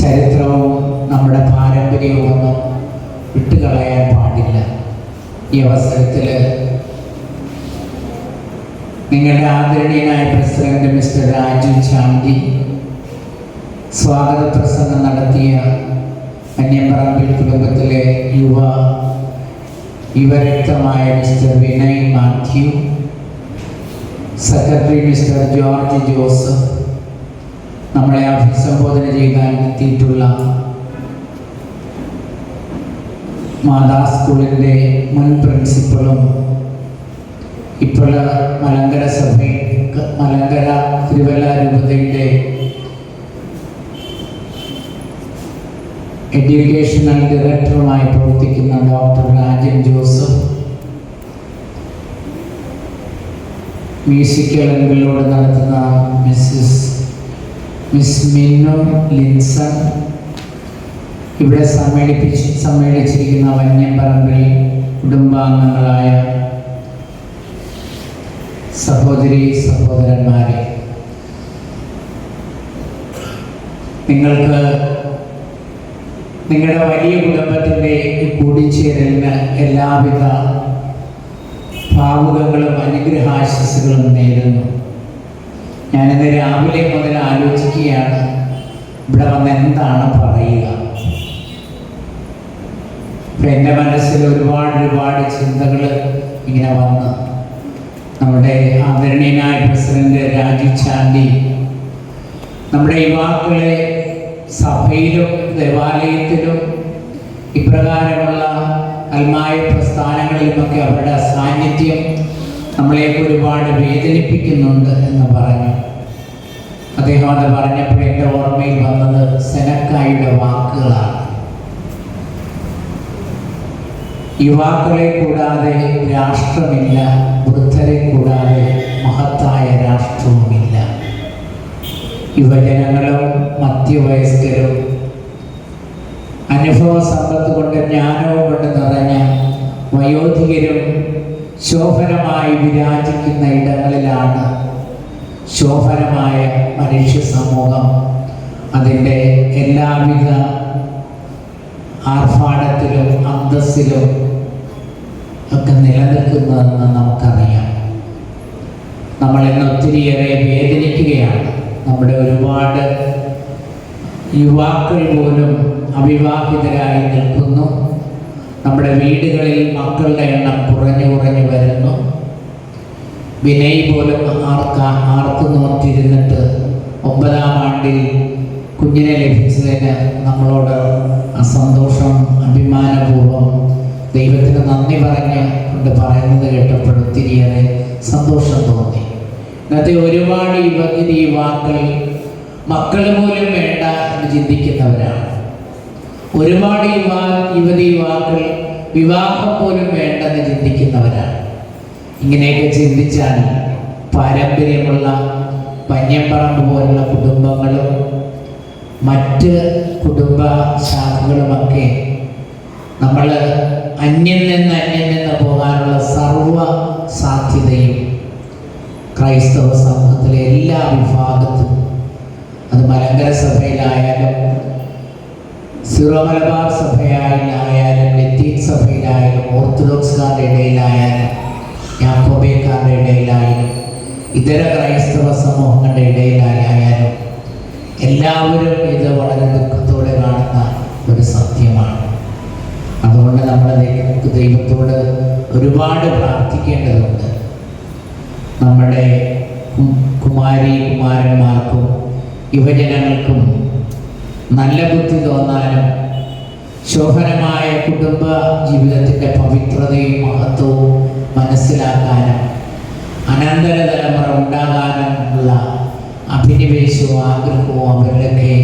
ചരിത്രവും നമ്മുടെ പാരമ്പര്യവുമൊന്നും വിട്ടുകളയാൻ പാടില്ല. ഈ അവസരത്തിൽ നിങ്ങളുടെ ആദരണീയനായ പ്രസിഡന്റ് മിസ്റ്റർ രാജു ചാണ്ടി സ്വാഗത പ്രസംഗം നടത്തിയ വന്യമറമ്പിൽ കുടുംബത്തിലെ യുവരക്തമായ mister Vinay Mathew, secretary mister George Joseph, നമ്മളെ അഭിസംബോധന ചെയ്യാൻ എത്തിയിട്ടുള്ള മാതാ സ്കൂളിൻ്റെ മുൻ പ്രിൻസിപ്പളും ഇപ്പോൾ മലങ്കര തിരുവല്ല രൂപതയുടെ എഡ്യൂക്കേഷണൽ ഡയറക്ടറുമായി പ്രവർത്തിക്കുന്ന ഡോക്ടർ രാജൻ ജോസഫ്, മ്യൂസിക്കൽ അംഗങ്ങളോട് നടത്തുന്ന മിസ് മിന്നു ലിൻസൺ, ഇവിടെ സമ്മേളിച്ചിരിക്കുന്ന വന്യമറമ്പിൽ കുടുംബാംഗങ്ങളായ സഹോദരി സഹോദരന്മാരെ, നിങ്ങൾക്ക് നിങ്ങളുടെ വലിയ കുടുംബത്തിൻ്റെ കൂടിച്ചേരലിന് എല്ലാവിധ ഭാവുകങ്ങളും അനുഗ്രഹാശസ്സുകളും നേരുന്നു. ഞാനിന്ന് രാവിലെ മുതൽ ആലോചിക്കുകയാണ് ഇവിടെ വന്ന് എന്താണ് പറയുക. എൻ്റെ മനസ്സിൽ ഒരുപാട് ചിന്തകൾ ഇങ്ങനെ വന്ന് നമ്മുടെ ആദരണീയനായ പ്രസിഡന്റ് രാജു ചാണ്ടി നമ്മുടെ യുവാക്കളെ സഭയിലും ദേവാലയത്തിലും ഇപ്രകാരമുള്ള അൽമായ പ്രസ്ഥാനങ്ങളിലുമൊക്കെ അവരുടെ സാന്നിധ്യം നമ്മളെയൊക്കെ ഒരുപാട് വേദനിപ്പിക്കുന്നുണ്ട് എന്ന് പറഞ്ഞു. അദ്ദേഹം അത് പറഞ്ഞപ്പോൾ എൻ്റെ ഓർമ്മയിൽ വന്നത് സെനക്കായുടെ വാക്കുകളാണ്. യുവാക്കളെ കൂടാതെ രാഷ്ട്രമില്ല, വൃദ്ധരെ കൂടാതെ മഹത്തായ രാഷ്ട്രവുമില്ല. യുവജനങ്ങളും മധ്യവയസ്കരും അനുഭവ സമ്പത്ത് കൊണ്ട് ജ്ഞാനവും കൊണ്ട് നിറഞ്ഞ വയോധികരും ശോഭനമായി വിരാജിക്കുന്ന ഇടങ്ങളിലാണ് ശോഭനമായ മനുഷ്യ സമൂഹം അതിൻ്റെ എല്ലാവിധ ആർഭാടത്തിലും അന്തസ്സിലും ഒക്കെ നിലനിൽക്കുന്നതെന്ന് നമുക്കറിയാം. നമ്മളിന്ന് ഒത്തിരിയേറെ വേദനിക്കുകയാണ്. നമ്മുടെ ഒരുപാട് യുവാക്കൾ പോലും അവിവാഹിതരായി നിൽക്കുന്നു. നമ്മുടെ വീടുകളിൽ മക്കളുടെ എണ്ണം കുറഞ്ഞു വരുന്നു. വിനയ് പോലും ആർക്കു നോക്കിയിരുന്നിട്ട് 9ാം ആണ്ടിൽ കുഞ്ഞിനെ ലഭിച്ചതിന് നമ്മളോട് സന്തോഷം, അഭിമാനപൂർവ്വം ദൈവത്തിന് നന്ദി കൊണ്ട് പറയുന്നത് കേട്ടപ്പോൾ ഒത്തിരിയേറെ സന്തോഷം തോന്നി. ഇന്നത്തെ ഒരുപാട് യുവാക്കൾ മക്കൾ പോലും വേണ്ട എന്ന് ചിന്തിക്കുന്നവരാണ്. ഒരുപാട് യുവാക്കൾ വിവാഹം പോലും വേണ്ടെന്ന് ചിന്തിക്കുന്നവരാണ്. ഇങ്ങനെയൊക്കെ ചിന്തിച്ചാൽ പാരമ്പര്യമുള്ള പഞ്ഞമ്പറമ്പ് പോലുള്ള കുടുംബങ്ങളും മറ്റ് കുടുംബ ശാഖകളുമൊക്കെ നമ്മൾ അന്യം നിന്ന് പോകാനുള്ള സർവ സാധ്യതയും ക്രൈസ്തവ സമൂഹത്തിലെ എല്ലാ വിഭാഗത്തും, അത് മലങ്കര സഭയിലായാലും സിറോ മലബാർ സഭയിലായാലും ലത്തീൻ സഭയിലായാലും ഓർത്തഡോക്സുകാരുടെ ഇടയിലായാലും യാക്കോബേക്കാരുടെ ഇടയിലായാലും ഇതര ക്രൈസ്തവ സമൂഹങ്ങളുടെ ഇടയിലായാലും എല്ലാവരും ഇത് വളരെ ദുഃഖത്തോടെ കാണുന്ന ഒരു സത്യമാണ്. അതുകൊണ്ട് നമ്മൾ ദൈവത്തോട് ഒരുപാട് പ്രാർത്ഥിക്കേണ്ടതുണ്ട്. നമ്മുടെ കുമാരന്മാർക്കും യുവജനങ്ങൾക്കും നല്ല ബുദ്ധി തോന്നാനും ശോഭനമായ കുടുംബ ജീവിതത്തിൻ്റെ പവിത്രതയും മഹത്വവും മനസ്സിലാക്കാനും അനന്തര തലമുറ ഉണ്ടാകാനുള്ള അഭിനിവേശവും ആഗ്രഹവും അവരിലൊക്കെ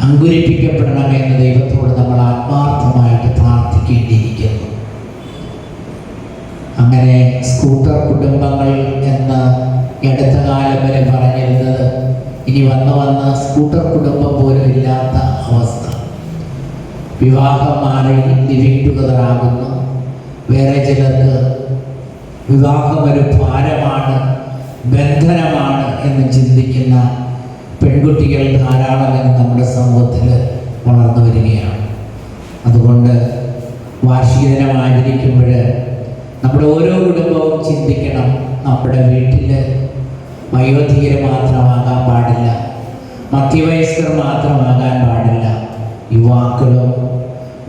അങ്കുരിപ്പിക്കപ്പെടണമെന്ന് ദൈവത്തോട് നമ്മൾ ആത്മാർത്ഥമായിട്ട് പ്രാർത്ഥിക്കേണ്ടിയിരിക്കുന്നു. അങ്ങനെ സ്കൂട്ടർ കുടുംബങ്ങൾ എന്ന് അടുത്ത കാലം വരെ പറഞ്ഞിരുന്നത് ഇനി വന്ന് സ്കൂട്ടർ കുടുംബം പോലും ഇല്ലാത്ത അവസ്ഥ. വിവാഹം മാറി ലിവിങ് ടുഗദർ ആകുന്നു. വേറെ ചിലർക്ക് വിവാഹം ഒരു ഭാരമാണ്, ബന്ധനമാണ് എന്ന് ചിന്തിക്കുന്ന പെൺകുട്ടികൾ ധാരാളം നമ്മുടെ സമൂഹത്തിൽ വളർന്നു വരികയാണ്. അതുകൊണ്ട് വാർഷിക ദിനം ആചരിക്കുമ്പോൾ നമ്മുടെ ഓരോ കുടുംബവും ചിന്തിക്കണം, നമ്മുടെ വീട്ടിൽ വയോധികർ മാത്രമാകാൻ പാടില്ല, മധ്യവയസ്കർ മാത്രമാകാൻ പാടില്ല, യുവാക്കളും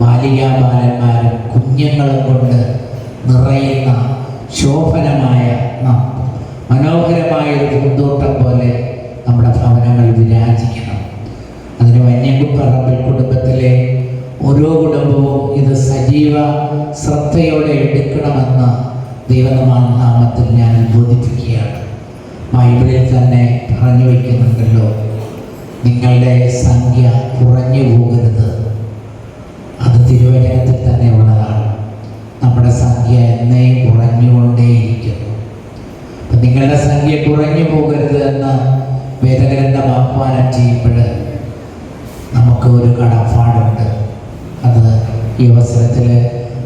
ബാലികാബാലന്മാരും കുഞ്ഞുങ്ങളും കൊണ്ട് നിറയുന്ന ശോഭനമായ മനോഹരമായ ഒരു പൂന്തോട്ടം പോലെ നമ്മുടെ ഭവനങ്ങൾ വിരാജിക്കണം. അതിന് വന്യകുപ്പറമ്പിൽ കുടുംബത്തിലെ ഓരോ കുടുംബവും ഇത് സജീവ ശ്രദ്ധയോടെ എടുക്കണമെന്ന് ദൈവനാമത്തിൽ ഞാൻ ബോധിപ്പിക്കുകയാണ്. ബൈബിളിൽ തന്നെ പറഞ്ഞു വയ്ക്കുന്നുണ്ടല്ലോ, നിങ്ങളുടെ സംഖ്യ കുറഞ്ഞു പോകരുത്. അത് തിരുവചനത്തിൽ തന്നെ ഉള്ളതാണ്. നമ്മുടെ സംഖ്യ എന്നേയും കുറഞ്ഞുകൊണ്ടേയിരിക്കുന്നു. അപ്പം നിങ്ങളുടെ സംഖ്യ കുറഞ്ഞു പോകരുത് എന്ന് വേദഗ്രന്ഥം ആഹ്വാനം ചെയ്യുമ്പോൾ നമുക്ക് ഒരു കടപ്പാടുണ്ട്. അത് ഈ അവസരത്തിൽ,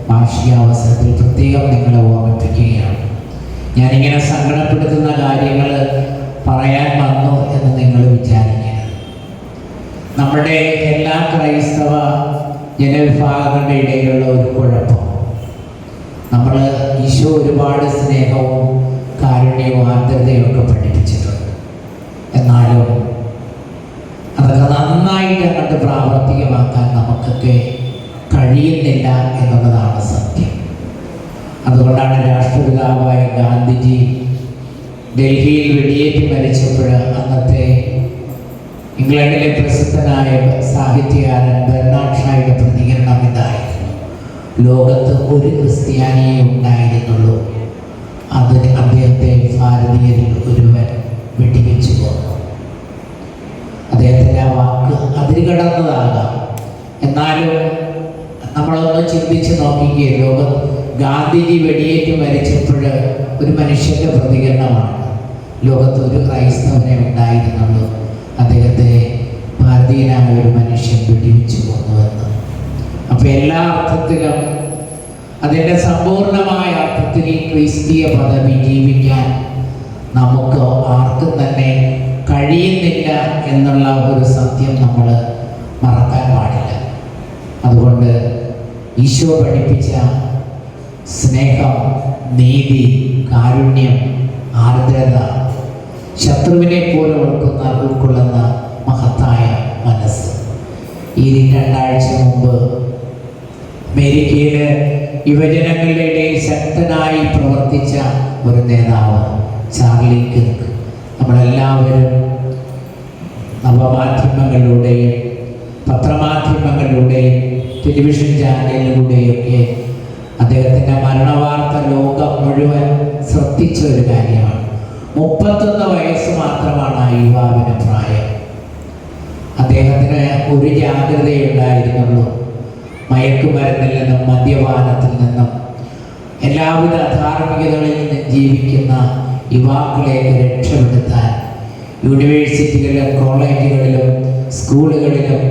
വാർഷിക അവസരത്തിൽ പ്രത്യേകം നിങ്ങളെ ഓർമ്മിപ്പിക്കുകയാണ്. ഞാനിങ്ങനെ സങ്കടപ്പെടുത്തുന്ന കാര്യങ്ങൾ പറയാൻ വന്നു എന്ന് നിങ്ങൾ വിചാരിക്കരുത്. നമ്മുടെ എല്ലാ ക്രൈസ്തവ ജനവിഭാഗങ്ങളുടെ ഇടയിലുള്ള ഒരു കുഴപ്പം, നമ്മൾ ഈശോ ഒരുപാട് സ്നേഹവും കാരുണ്യവും ആർദ്രതയും ഒക്കെ പഠിപ്പിച്ചിട്ടുണ്ട്. എന്നാലും അതൊക്കെ നന്നായിട്ട് അങ്ങോട്ട് പ്രാവർത്തികമാക്കാൻ നമുക്കൊക്കെ കഴിയുന്നില്ല എന്നുള്ളതാണ് സത്യം. അതുകൊണ്ടാണ് രാഷ്ട്രപിതാവായ ഗാന്ധിജി ഡൽഹിയിൽ വെടിയേറ്റ് മരിച്ചപ്പോൾ അന്നത്തെ ഇംഗ്ലണ്ടിലെ പ്രസിദ്ധനായ സാഹിത്യകാരൻ ബെർണാഡ് ഷായുടെ പ്രതികരണം ഇതായിരുന്നു: ലോകത്ത് ഒരു ക്രിസ്ത്യാനിയെ ഉണ്ടായിരുന്നുള്ളൂ, അതിന് അദ്ദേഹത്തെ ഭാരതീയരിൽ ഒരുവൻ വെടിവെച്ചു പോന്നു. അതിരുകടന്നതാകാം. എന്നാലും നമ്മളൊന്ന് ചിന്തിച്ച് നോക്കിക്കേ, ലോകം ഗാന്ധിജി വെടിയേറ്റ് മരിച്ചപ്പോൾ ഒരു മനുഷ്യൻ്റെ പ്രതികരണമാണ്. ലോകത്ത് ഒരു ക്രൈസ്തവനെ ഉണ്ടായിരുന്നുള്ളൂ, അദ്ദേഹത്തെ ഭാരതീയനായ ഒരു മനുഷ്യൻ വെടിവെച്ചു കൊന്നുവെന്ന്. അപ്പോൾ എല്ലാ അർത്ഥത്തിലും അതിൻ്റെ സമ്പൂർണമായ അർത്ഥത്തിൽ ഈ ക്രിസ്തീയ പദവി ജീവിക്കാൻ നമുക്ക് ആർക്കും തന്നെ കഴിയുന്നില്ല എന്നുള്ള ഒരു സത്യം നമ്മൾ മറക്കാൻ പാടില്ല. അതുകൊണ്ട് ഈശോ പഠിപ്പിച്ച സ്നേഹം, നീതി, കാരുണ്യം, ആർദ്രത, ശത്രുവിനെ പോലെ ഉൾക്കൊള്ളുന്ന മഹത്തായ മനസ്സ്. ഈ 2 ആഴ്ച മുമ്പ് അമേരിക്കയിൽ യുവജനങ്ങളുടെ ഇടയിൽ ശക്തനായി പ്രവർത്തിച്ച ഒരു നേതാവ് ചാർലി കിർക്ക്, നമ്മളെല്ലാവരും നവമാധ്യമങ്ങളിലൂടെയും പത്രമാധ്യമങ്ങളിലൂടെയും ടെലിവിഷൻ ചാനലിലൂടെയൊക്കെ അദ്ദേഹത്തിൻ്റെ മരണവാർത്ത ലോകം മുഴുവൻ ശ്രദ്ധിച്ച ഒരു കാര്യമാണ്. 31 വയസ്സ് മാത്രമാണ് ആ യുവാവിന് പ്രായം. അദ്ദേഹത്തിന് ഒരു ജാഗ്രതയുണ്ടായിരുന്നുള്ളൂ. മയക്കുമരുന്നിൽ നിന്നും മദ്യപാനത്തിൽ നിന്നും എല്ലാവിധ അധാർമികതകളിൽ നിന്നും ജീവിക്കുന്ന യുവാക്കളെയൊക്കെ രക്ഷപ്പെടുത്താൻ യൂണിവേഴ്സിറ്റികളിലും കോളേജുകളിലും സ്കൂളുകളിലും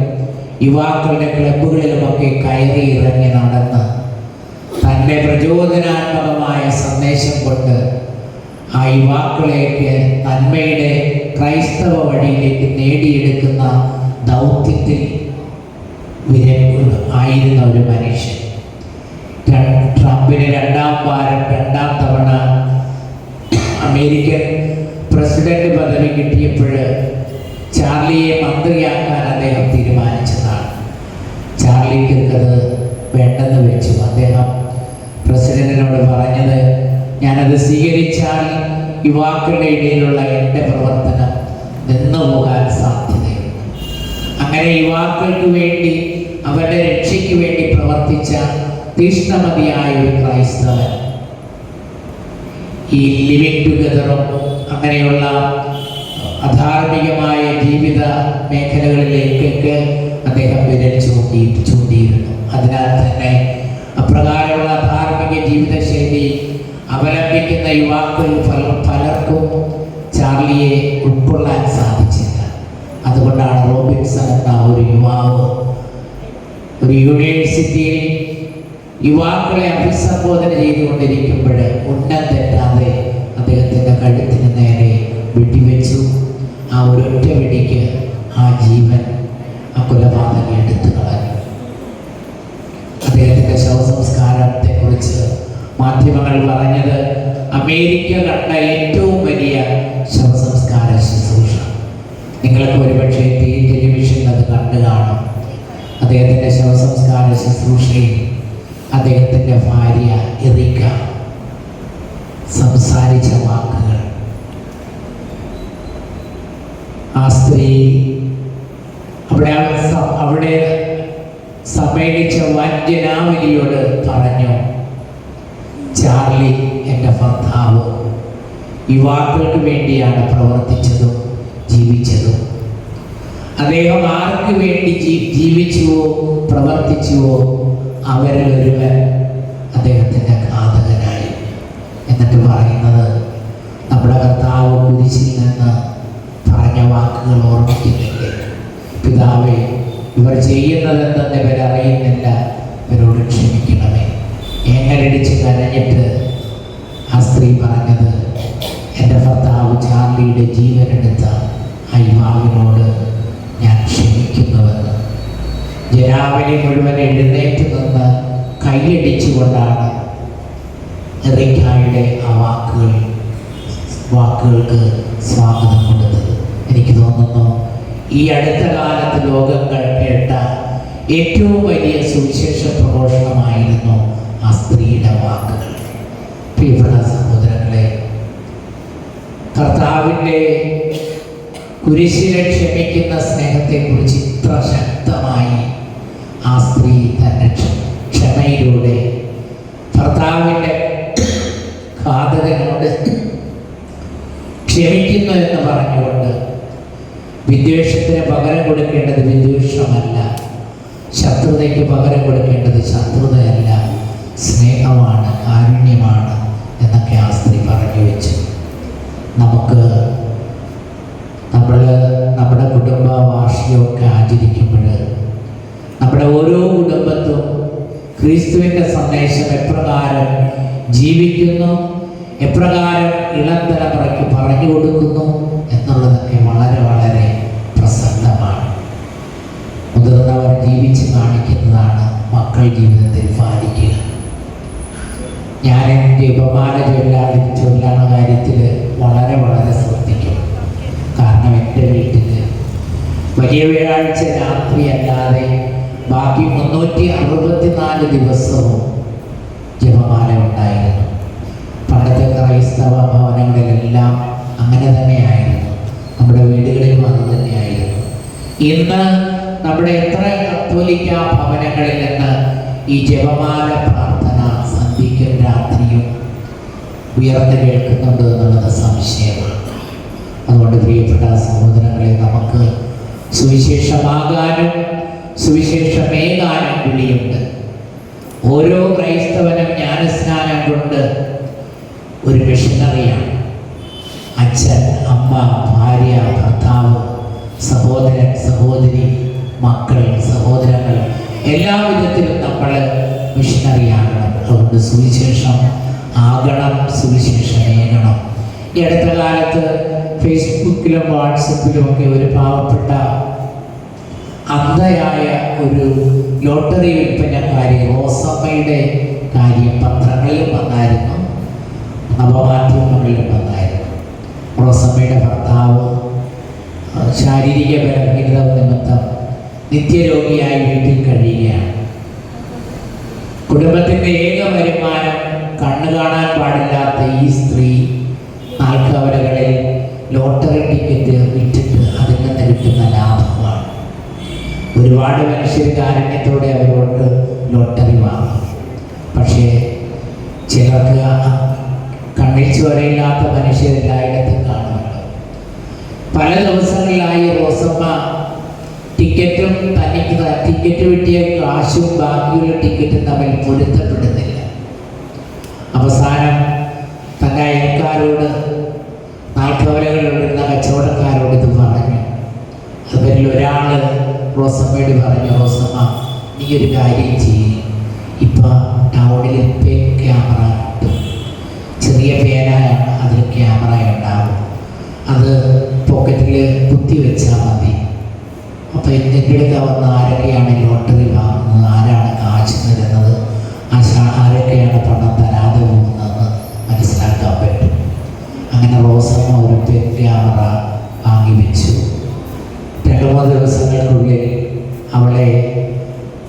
യുവാക്കളുടെ ക്ലബ്ബുകളിലുമൊക്കെ കയറി ഇറങ്ങി നടന്ന് തൻ്റെ പ്രചോദനാത്മകമായ സന്ദേശം കൊണ്ട് ആ യുവാക്കളെയൊക്കെ നന്മയുടെ ക്രൈസ്തവ വഴിയിലേക്ക് നേടിയെടുക്കുന്ന ദൗത്യത്തിൽ ആയിരുന്ന ഒരു മനുഷ്യൻ. ട്രംപിന് 2ാം തവണ അമേരിക്കൻ പ്രസിഡന്റ് പദവി കിട്ടിയപ്പോൾ ചാർലിയെ മന്ത്രിയാക്കാൻ അദ്ദേഹം തീരുമാനിച്ചതാണ്. ചാർലിക്ക് അത് വേണ്ടെന്ന് വെച്ചു. അദ്ദേഹം പ്രസിഡന്റിനോട് പറഞ്ഞത്, ഞാനത് സ്വീകരിച്ചാൽ യുവാക്കളുടെ ഇടയിലുള്ള എൻ്റെ പ്രവർത്തനം നിന്നുപോകാൻ സാധ്യതയുണ്ട്. അങ്ങനെ യുവാക്കൾക്ക് വേണ്ടി, അവരുടെ രക്ഷയ്ക്ക് വേണ്ടി പ്രവർത്തിച്ച തീഷ്ണമതിയായ ഒരു ക്രൈസ്തവൻ ഈ ലിവിങ് ടുഗദറും അങ്ങനെയുള്ള അധാർമികമായ ജീവിത മേഖലകളിലേക്കൊക്കെ അദ്ദേഹം വിരൽ ചൂണ്ടിയിരുന്നു. അതിനാൽ തന്നെ അപ്രകാരമുള്ള ധാർമ്മിക ജീവിതശൈലി അവലംബിക്കുന്ന യുവാക്കൾ പലർക്കും ചാർലിയെ ഉൾക്കൊള്ളാൻ സാധിച്ചില്ല. അതുകൊണ്ടാണ് റോബിൻസൺ എന്ന ഒരു യുവാവ് ഒരു യൂണിവേഴ്സിറ്റിയിൽ യുവാക്കളെ അഭിസംബോധന ചെയ്തുകൊണ്ടിരിക്കുമ്പോൾ ഉന്നം തെറ്റാതെ അദ്ദേഹത്തിൻ്റെ കഴുത്തിന് നേരെ വെടിവെച്ചു. ആ ഒരൊറ്റ വെടിക്ക് ആ ജീവൻ, ആ കൊലപാതകം എടുത്തു കളഞ്ഞു. അദ്ദേഹത്തിൻ്റെ ശവസംസ്കാരത്തെക്കുറിച്ച് മാധ്യമങ്ങൾ പറഞ്ഞത് അമേരിക്ക കണ്ട ഏറ്റവും വലിയ ശവസംസ്കാര ശുശ്രൂഷ. നിങ്ങൾക്ക് ഒരുപക്ഷെ ടെലിവിഷനിൽ അത് കണ്ടു കാണും. അദ്ദേഹത്തിൻ്റെ ശവസംസ്കാര ശുശ്രൂഷയിൽ അദ്ദേഹത്തിൻ്റെ ഭാര്യ എറിക്ക സംസാരിച്ച വാക്കുകൾ, ആ സ്ത്രീ അവിടെ സമ്മേളിച്ച വഞ്ചനാവലിയോട് പറഞ്ഞു, ചാർലി എൻ്റെ ഭർത്താവ് യുവാക്കൾക്ക് വേണ്ടിയാണ് പ്രവർത്തിച്ചതും ജീവിച്ചതും. അദ്ദേഹം ആർക്ക് വേണ്ടി ജീവിച്ചുവോ പ്രവർത്തിച്ചുവോ അവരിൽ ഒരുവൻ അദ്ദേഹത്തിൻ്റെ ഘാതകനായി. എന്നിട്ട് പറയുന്നത്, നമ്മുടെ കർത്താവ് കുരിശിൽ നിന്ന് പറഞ്ഞ വാക്കുകൾ ഓർമ്മിക്കുന്നില്ലേ? പിതാവേ, ഇവർ ചെയ്യുന്നതെന്തെന്ന് ഇവരറിയുന്നില്ല, ഇവരോട് ക്ഷമിക്കണമേ. എങ്ങനടിച്ച് കരഞ്ഞിട്ട് ആ സ്ത്രീ പറഞ്ഞത്, എൻ്റെ ഭർത്താവ് ചാർലിയുടെ ജീവനെടുത്ത ആ യുവാവിനോട് ഞാൻ ക്ഷമിക്കുന്നുവെന്ന്. ജനാവലി മുഴുവൻ എഴുന്നേറ്റ് നിന്ന് കൈയടിച്ചുകൊണ്ടാണ് എറിക്കായുടെ ആ വാക്കുകൾക്ക് സ്വാഗതം കൊടുത്തത്. എനിക്ക് തോന്നുന്നു ഈ അടുത്ത കാലത്ത് ലോകം കേട്ട ഏറ്റവും വലിയ സുവിശേഷ പ്രഘോഷണമായിരുന്നു ആ സ്ത്രീയുടെ വാക്കുകൾ. പ്രിയപ്പെട്ട സഹോദരങ്ങളെ, കർത്താവിൻ്റെ കുരിശിലെ ക്ഷമിക്കുന്ന സ്നേഹത്തെക്കുറിച്ച് ഇത്ര ശക്തമായി ആ സ്ത്രീ തൻ്റെ ക്ഷമയിലൂടെ ഭർത്താവിൻ്റെ ഘാതകനോട് ക്ഷമിക്കുന്നു എന്ന് പറഞ്ഞുകൊണ്ട് വിദ്വേഷത്തിന് പകരം കൊടുക്കേണ്ടത് വിദ്വേഷമല്ല, ശത്രുതയ്ക്ക് പകരം കൊടുക്കേണ്ടത് ശത്രുതയല്ല, സ്നേഹമാണ്, കാരുണ്യമാണ് എന്നൊക്കെ ആ സ്ത്രീ പറഞ്ഞു വെച്ചു. നമുക്ക് നമ്മുടെ കുടുംബ വാർഷികമൊക്കെ ആചരിക്കുമ്പോൾ നമ്മുടെ ഓരോ കുടുംബത്തും ക്രിസ്തുവിൻ്റെ സന്ദേശം എപ്രകാരം ജീവിക്കുന്നു, എപ്രകാരം ഇളം തലമുറയ്ക്ക് പറഞ്ഞു കൊടുക്കുന്നു എന്നുള്ളതൊക്കെ വളരെ വളരെ പ്രസക്തമാണ്. മുതിർന്നവർ ജീവിച്ച് കാണിക്കുന്നതാണ് മക്കൾ ജീവിതത്തിൽ പാലിക്കുക. ഞാൻ എൻ്റെ ഉപമാന ചൊല്ലുന്ന കാര്യത്തിൽ വളരെ വളരെ ശ്രദ്ധിക്കും. കാരണം എൻ്റെ വീട്ടിൽ വലിയ വ്യാഴാഴ്ച രാത്രി അല്ലാതെ ബാക്കി 364 ദിവസവും ജപമാല ഉണ്ടായിരുന്നു. പണ്ടത്തെ ക്രൈസ്തവ ഭവനങ്ങളിലെല്ലാം അങ്ങനെ തന്നെയായിരുന്നു, നമ്മുടെ വീടുകളിലും അത് തന്നെയായിരുന്നു. ഇന്ന് നമ്മുടെ എത്ര കത്തോലിക്ക ഭവനങ്ങളിൽ നിന്ന് ഈ ജപമാല പ്രാർത്ഥന സന്ധ്യയ്ക്കും രാത്രിയും ഉയർന്നു കേൾക്കുന്നുണ്ട് എന്നുള്ളത് സംശയമാണ്. അതുകൊണ്ട് പ്രിയപ്പെട്ട സഹോദരങ്ങളെ, നമുക്ക് സുവിശേഷമാകാനും സുവിശേഷമേകാനും വിളിയുണ്ട്. ഓരോ ക്രൈസ്തവനും ജ്ഞാനസ്നാനം കൊണ്ട് ഒരു മിഷനറിയാണ്. അച്ഛൻ, അമ്മ, ഭാര്യ, ഭർത്താവ്, സഹോദരൻ, സഹോദരി, മക്കൾ, സഹോദരങ്ങൾ, എല്ലാ വിധത്തിലും നമ്മൾ മിഷനറിയാകണം. അതുകൊണ്ട് സുവിശേഷം ആകണം, സുവിശേഷമേകണം. ഈ അടുത്ത കാലത്ത് ഫേസ്ബുക്കിലും വാട്സപ്പിലും ഒക്കെ ഒരു പാവപ്പെട്ട അന്ധയായ ഒരു ലോട്ടറി വിൽപ്പനക്കാരി റോസമ്മയുടെ കാര്യം പത്രങ്ങളിലും വന്നായിരുന്നു, നവമാധ്യമങ്ങളിലും വന്നായിരുന്നു. റോസമ്മയുടെ ഭർത്താവ് ശാരീരിക ബലഹീനത നിമിത്തം നിത്യരോഗിയായി വീട്ടിൽ കഴിയുകയാണ്. കുടുംബത്തിൻ്റെ ഏക വരുമാനം കണ്ണു കാണാൻ പാടില്ലാത്ത ഈ സ്ത്രീ നാൽക്കവലകളിൽ ലോട്ടറി ടിക്കറ്റ് വിറ്റിട്ട് അതിൽ നിന്ന് കിട്ടുന്ന ലാഭമാണ്. ഒരുപാട് മനുഷ്യർ കാരുണ്യത്തോടെ അവരോട് ലോട്ടറി വാങ്ങും. പക്ഷേ ചിലർക്ക് കണ്ണിൽ ചോരയില്ലാത്ത മനുഷ്യരെല്ലായിടത്തും കാണുമല്ലോ. പല ദിവസങ്ങളിലായി റോസമ്മ ടിക്കറ്റും തനിക്ക് ടിക്കറ്റ് കിട്ടിയ കാശും ബാക്കിയുള്ള ടിക്കറ്റും തമ്മിൽ പൊരുത്തപ്പെടുന്നില്ല. അവസാനം തൻ്റെ അയൽക്കാരോട്, നാൽക്കവലകളിലുള്ള കച്ചവടക്കാരോട് ഇത് പറഞ്ഞു. അവരിൽ ഒരാൾ റോസമ്മയോട് പറഞ്ഞു, റോസമ്മ, നീ ഒരു കാര്യം ചെയ്യും, ഇപ്പം ടൗണിൽ പെൻ ക്യാമറ കിട്ടും, ചെറിയ പേനായാണ്, അതിൽ ക്യാമറ ഉണ്ടാവും, അത് പോക്കറ്റിൽ കുത്തി വെച്ചാൽ മതി. അപ്പോൾ എൻ്റെ അടുത്ത് വന്ന ആരൊക്കെയാണ് ലോട്ടറി വാങ്ങുന്നത്, ആരാണ് കാശ് തരുന്നത്, ആരൊക്കെയാണ് പണം തരാതെ പോകുന്നതെന്ന് മനസ്സിലാക്കാൻ പറ്റും. അങ്ങനെ റോസമ്മ ഒരു പെൻ ക്യാമറ വാങ്ങി വെച്ചു. 2-3 ദിവസങ്ങൾക്കുള്ളിൽ അവളെ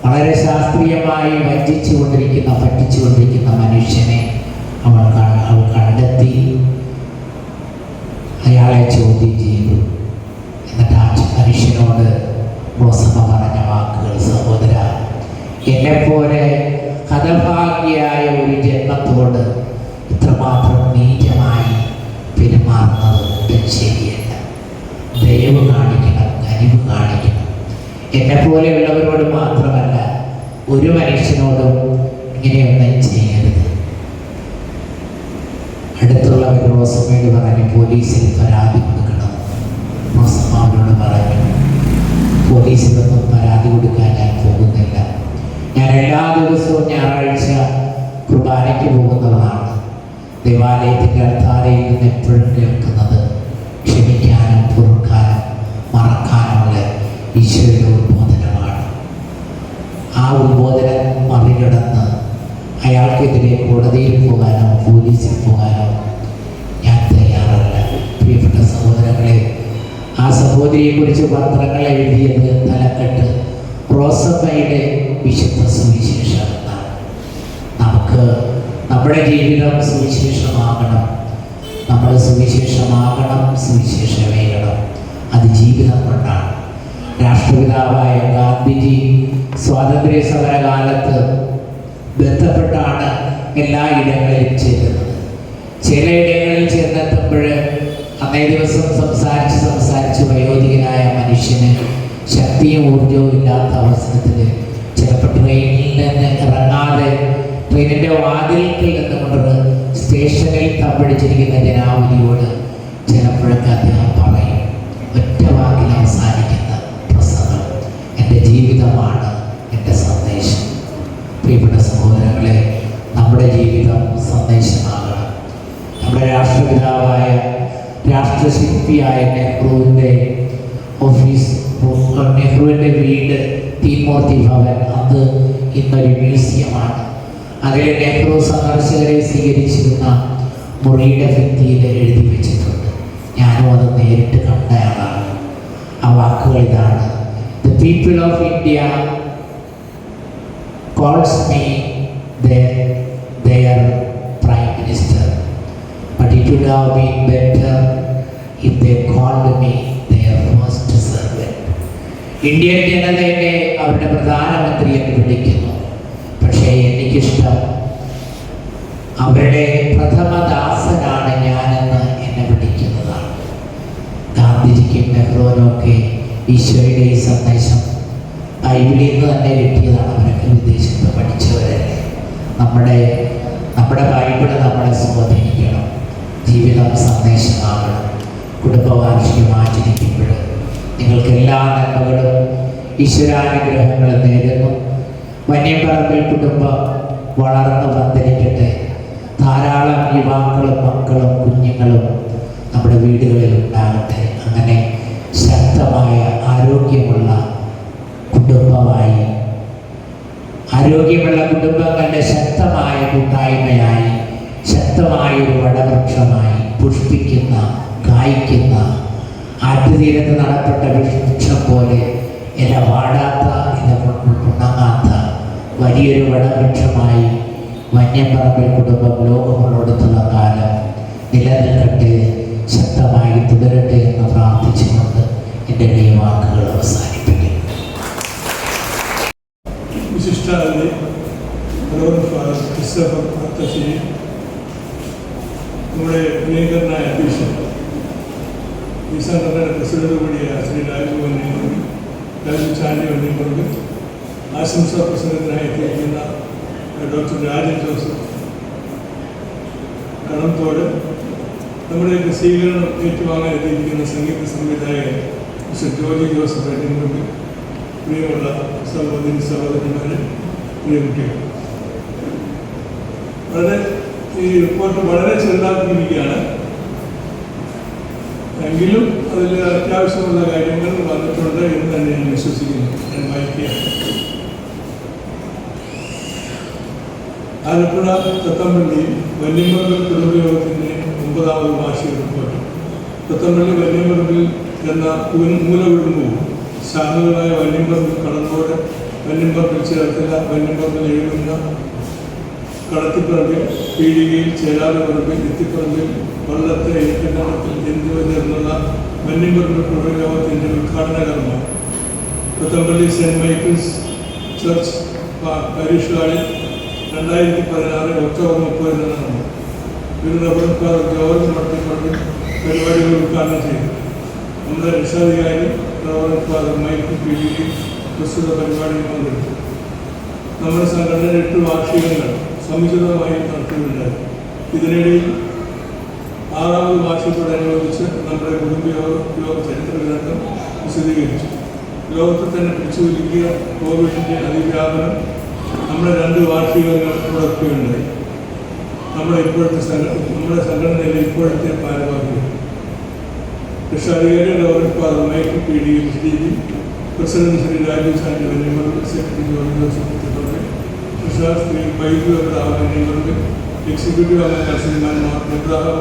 വളരെ ശാസ്ത്രീയമായി പറ്റിച്ചുകൊണ്ടിരിക്കുന്ന മനുഷ്യനെ അവൾ കണ്ടെത്തി. അയാളെ ചോദ്യം ചെയ്തു. എന്നിട്ട് ആ മനുഷ്യനോട് റോസമ്മ പറഞ്ഞ വാക്കുകൾ, സഹോദര, എന്നെപ്പോലെ ഹതഭാഗ്യയായ ഒരു ജന്മത്തോട് ഇത്രമാത്രം നീചമായി പെരുമാറുന്നത് ശരിയല്ല. ദയവ് കാണിക്കണം, കനിവ് കാണിക്കണം. എന്നെപ്പോലെയുള്ളവരോട് മാത്രമല്ല, ഒരു മനുഷ്യനോടും ഇങ്ങനെയൊന്നും ചെയ്യരുത്. അടുത്തുള്ളവർ റോസമ്മയോട് പറഞ്ഞു, പോലീസിൽ പരാതി കൊടുക്കണം. റോസമ്മ അവരോട് പറഞ്ഞു, പോലീസിലൊന്നും പരാതി കൊടുക്കാൻ ഞാൻ പോകുന്നില്ല. ഞാൻ എല്ലാ ദിവസവും ഞായറാഴ്ച കുർബാനയ്ക്ക് പോകുന്നതാണ്. ദേവാലയത്തിൻ്റെ അൾത്താരയിൽ നിന്ന് എപ്പോഴും കേൾക്കുന്നത് ക്ഷമിക്കാനും പൊറുക്കാനും മറക്കാനുമുള്ള ഈശോയുടെ ഉദ്ബോധനമാണ്. ആ ഉദ്ബോധനം മറികടന്ന് അയാൾക്കെതിരെ കോടതിയിൽ പോകാനോ പോലീസിൽ പോകാനോ ഞാൻ തയ്യാറല്ല. പ്രിയപ്പെട്ട സഹോദരങ്ങളെ, ആ സഹോദരിയെക്കുറിച്ച് പത്രങ്ങൾ എഴുതിയത് തലക്കെട്ട് റോസമ്മയുടെ വിശുദ്ധ സുവിശേഷം എന്നാണ്. നമുക്ക് നമ്മുടെ ജീവിതം സുവിശേഷമാകണം, നമ്മൾ സുവിശേഷമാകണം, സുവിശേഷമേകണം. അത് ജീവിതം കൊണ്ടാണ്. രാഷ്ട്രപിതാവായ ഗാന്ധിജി സ്വാതന്ത്ര്യ സമരകാലത്ത് ബന്ധപ്പെട്ടാണ് എല്ലാ ഇടങ്ങളിലും ചേരുന്നത്. ചിലയിടങ്ങളിൽ ചെന്നെത്തുമ്പോൾ അന്നേ ദിവസം സംസാരിച്ച് വയോധികനായ ശക്തിയും ഊർജവും ഇല്ലാത്ത അവസരത്തിൽ ചിലപ്പോൾ ട്രെയിനിൽ നിന്ന് ഇറങ്ങാതെ ട്രെയിനിൻ്റെ വാതിൽക്കൽ നിന്നുകൊണ്ട് സ്റ്റേഷനിൽ തമ്പടിച്ചിരിക്കുന്ന ജനാവലിയോട് ചിലപ്പോഴൊക്കെ അദ്ദേഹം പറയും, ഒറ്റ വാക്കിൽ അവസാനിക്കുന്ന പ്രസംഗം, എൻ്റെ ജീവിതമാണ് എൻ്റെ സന്ദേശം. പ്രിയപ്പെട്ട സഹോദരങ്ങളെ, നമ്മുടെ ജീവിതം സന്ദേശമാകണം. നമ്മുടെ രാഷ്ട്രപിതാവായ രാഷ്ട്രശില്പിയായ നെഹ്റുവിൻ്റെ ഓഫീസ്, നെഹ്റുവിൻ്റെ വീട് തീമൂർത്തി ഭവൻ, അത് ഇന്നൊരു മ്യൂസിയമാണ്. അതിൽ നെഹ്റു സന്ദർശകരെ സ്വീകരിച്ചിരുന്ന മുറിയുടെ ഭിത്തിയിൽ എഴുതി വെച്ചിട്ടുണ്ട്. ഞാനും അത് നേരിട്ട് കണ്ടയാളാണ്. ആ വാക്കുകൾ ഇതാണ്: The people of India calls me their Prime Minister, but it would have been better if they called me their first servant. Indian ജനത എന്നെ അവരുടെ പ്രധാനമന്ത്രി എന്ന് വിളിക്കുന്നു, പക്ഷേ എനിക്കിഷ്ടം അവരുടെ പ്രഥമദാസനാണ് ഞാനെന്ന് എന്നെ വിളിക്കുന്നതാണ്. ഗാന്ധിജിക്കും നെഹ്റുവിനൊക്കെ ഈശോയുടെ ഈ സന്ദേശം ബൈബിളിൽ നിന്ന് തന്നെ കിട്ടിയതാണ്. അവരൊക്കെ വിദേശത്ത് പഠിച്ചവരല്ലേ. നമ്മുടെ ബൈബിള് നമ്മളെ സ്വാധീനിക്കണം. ജീവിതം സന്ദേശമാകണം. കുടുംബവാർഷികം ആചരിക്കുമ്പോൾ നിങ്ങൾക്ക് എല്ലാ നന്മകളും ഈശ്വരാനുഗ്രഹങ്ങളും നേരുന്നു. വന്യപറമ്പിൽ കുടുംബം വളർന്നു പന്തലിക്കട്ടെ. ധാരാളം യുവാക്കളും മക്കളും കുഞ്ഞുങ്ങളും നമ്മുടെ വീടുകളിൽ ഉണ്ടാകട്ടെ. അങ്ങനെ ശക്തമായ ആരോഗ്യമുള്ള കുടുംബമായി, ആരോഗ്യമുള്ള കുടുംബങ്ങളുടെ ശക്തമായ കൂട്ടായ്മയായി, ശക്തമായൊരു വടവൃക്ഷമായി, പുഷ്പിക്കുന്ന, കായ്ക്കുന്ന, ആറ്റുതീരത്ത് നടപ്പെട്ട വൃക്ഷം പോലെ ഇല വാടാത്ത, ഇല ഉണങ്ങാത്ത വലിയൊരു വടവൃക്ഷമായി വന്യപറമ്പിൽ കുടുംബം ലോകമുള്ളടത്തുള്ള കാലം നിലനിൽക്കട്ടെ, ശക്തമായി തുടരട്ടെ എന്ന് പ്രാർത്ഥിച്ചുകൊണ്ട് എൻ്റെ ഈ വാക്കുകൾ അവസാനിപ്പിക്കുന്നു. വിശിഷ്ടാതിഥി ക്രിസ്റ്റഫർ മുത്തശ്ശേരി, നമ്മുടെ പ്രിയങ്കരനായ അധ്യക്ഷൻ, ഈ സംഘടനയുടെ പ്രസിഡന്റ് കൂടിയ ശ്രീ രാജു ചാണ്ടി വന്നിപ്പുറത്ത്, ആശംസാ പ്രസംഗത്തിനായി എത്തിയിരിക്കുന്ന ഡോക്ടർ രാജൻ ജോസഫ് കടംതോട്, നമ്മുടെയൊക്കെ സ്വീകരണം ഏറ്റുവാങ്ങാൻ എത്തിയിരിക്കുന്ന സംഗീത സംവിധായകൻ മിസ്റ്റർ ജോജി ജോസഫ് എന്നിവർക്ക്, പ്രിയമുള്ള സഹോദരി സഹോദരന്മാരെ, പ്രിയ കുട്ടികൾ, ഈ റിപ്പോർട്ട് വളരെ ചെറുതാക്കിയിരിക്കുകയാണ്. എങ്കിലും അതിൽ അത്യാവശ്യമുള്ള കാര്യങ്ങൾ വന്നിട്ടുണ്ട് എന്ന് തന്നെ ഞാൻ വിശ്വസിക്കുന്നു. ഞാൻ വായിക്കുകയാണ്. ആലപ്പുഴ തത്തമ്പള്ളി വന്യമൃഗ കുടുംബയോഗത്തിൻ്റെ 9ാമത് വാർഷിക റിപ്പോർട്ട്. തത്തമ്പള്ളി വന്യമൃഗിൽ എന്ന മൂലകുടുംബവും ശാഖകളായ വന്യമൃഗ കടന്നോട്, വന്യമൃഗിൽ ചേർത്തല, വന്യമൃഗിൽ എഴുതുന്ന കടത്തിപ്പറമ്പിൽ, പീടികയിൽ, ചേരാറുപറമ്പിൽ, എത്തിപ്പറമ്പിൽ, കൊല്ലത്തെ ഏറ്റുകണ്ടത്തിൽ എന്നിവ ചേർന്നുള്ള വന്യമൃഗ കുടുംബയോഗത്തിൻ്റെ ഉദ്ഘാടന കർമ്മം Thathampally saint Michael's church parish ഹാളിൽ 2016 ഒക്ടോബർ 30 നടന്നു. ഗുരുനഗരക്കാർ ജോർജ് മട്ടിപ്പറമ്പിൽ പരിപാടികൾ ഉദ്ഘാടനം ചെയ്തു. നമ്മുടെ രക്ഷാധികാരി ഫാദർ മൈക്കിൾ പീടികയിൽ പ്രസ്തുത പരിപാടിയിൽ പങ്കെടുത്തു. നമ്മുടെ സംഘടനയുടെ 8 വാർഷികങ്ങൾ സമുചിതമായി നടത്തുന്നുണ്ടായി. ഇതിനിടയിൽ 6ാമത് വാർഷികത്തോടനുബന്ധിച്ച് നമ്മുടെ കുടുംബയോഗ ചരിത്ര ഗ്രന്ഥം വിശദീകരിച്ചു. ലോകത്തെ തന്നെ പിടിച്ചുവലിക്കിയ കോവിഡിൻ്റെ അതിവ്യാപനം നമ്മുടെ 2 വാർഷികങ്ങൾ മുടക്കുകയുണ്ടായി. നമ്മുടെ സംഘടനയിലെ ഇപ്പോഴത്തെ ഭാരവാഹികൾ രക്ഷാധികാരി father Michael Peedikayil Stevie, president Shri Raju Chandy വന്യമൃഗ, secretary George Joseph Thiruvalli, Shri Baiju Abraham വന്യമൃഗ, എക്സിക്യൂട്ടീവ് അംഗങ്ങൾ Shriman Abraham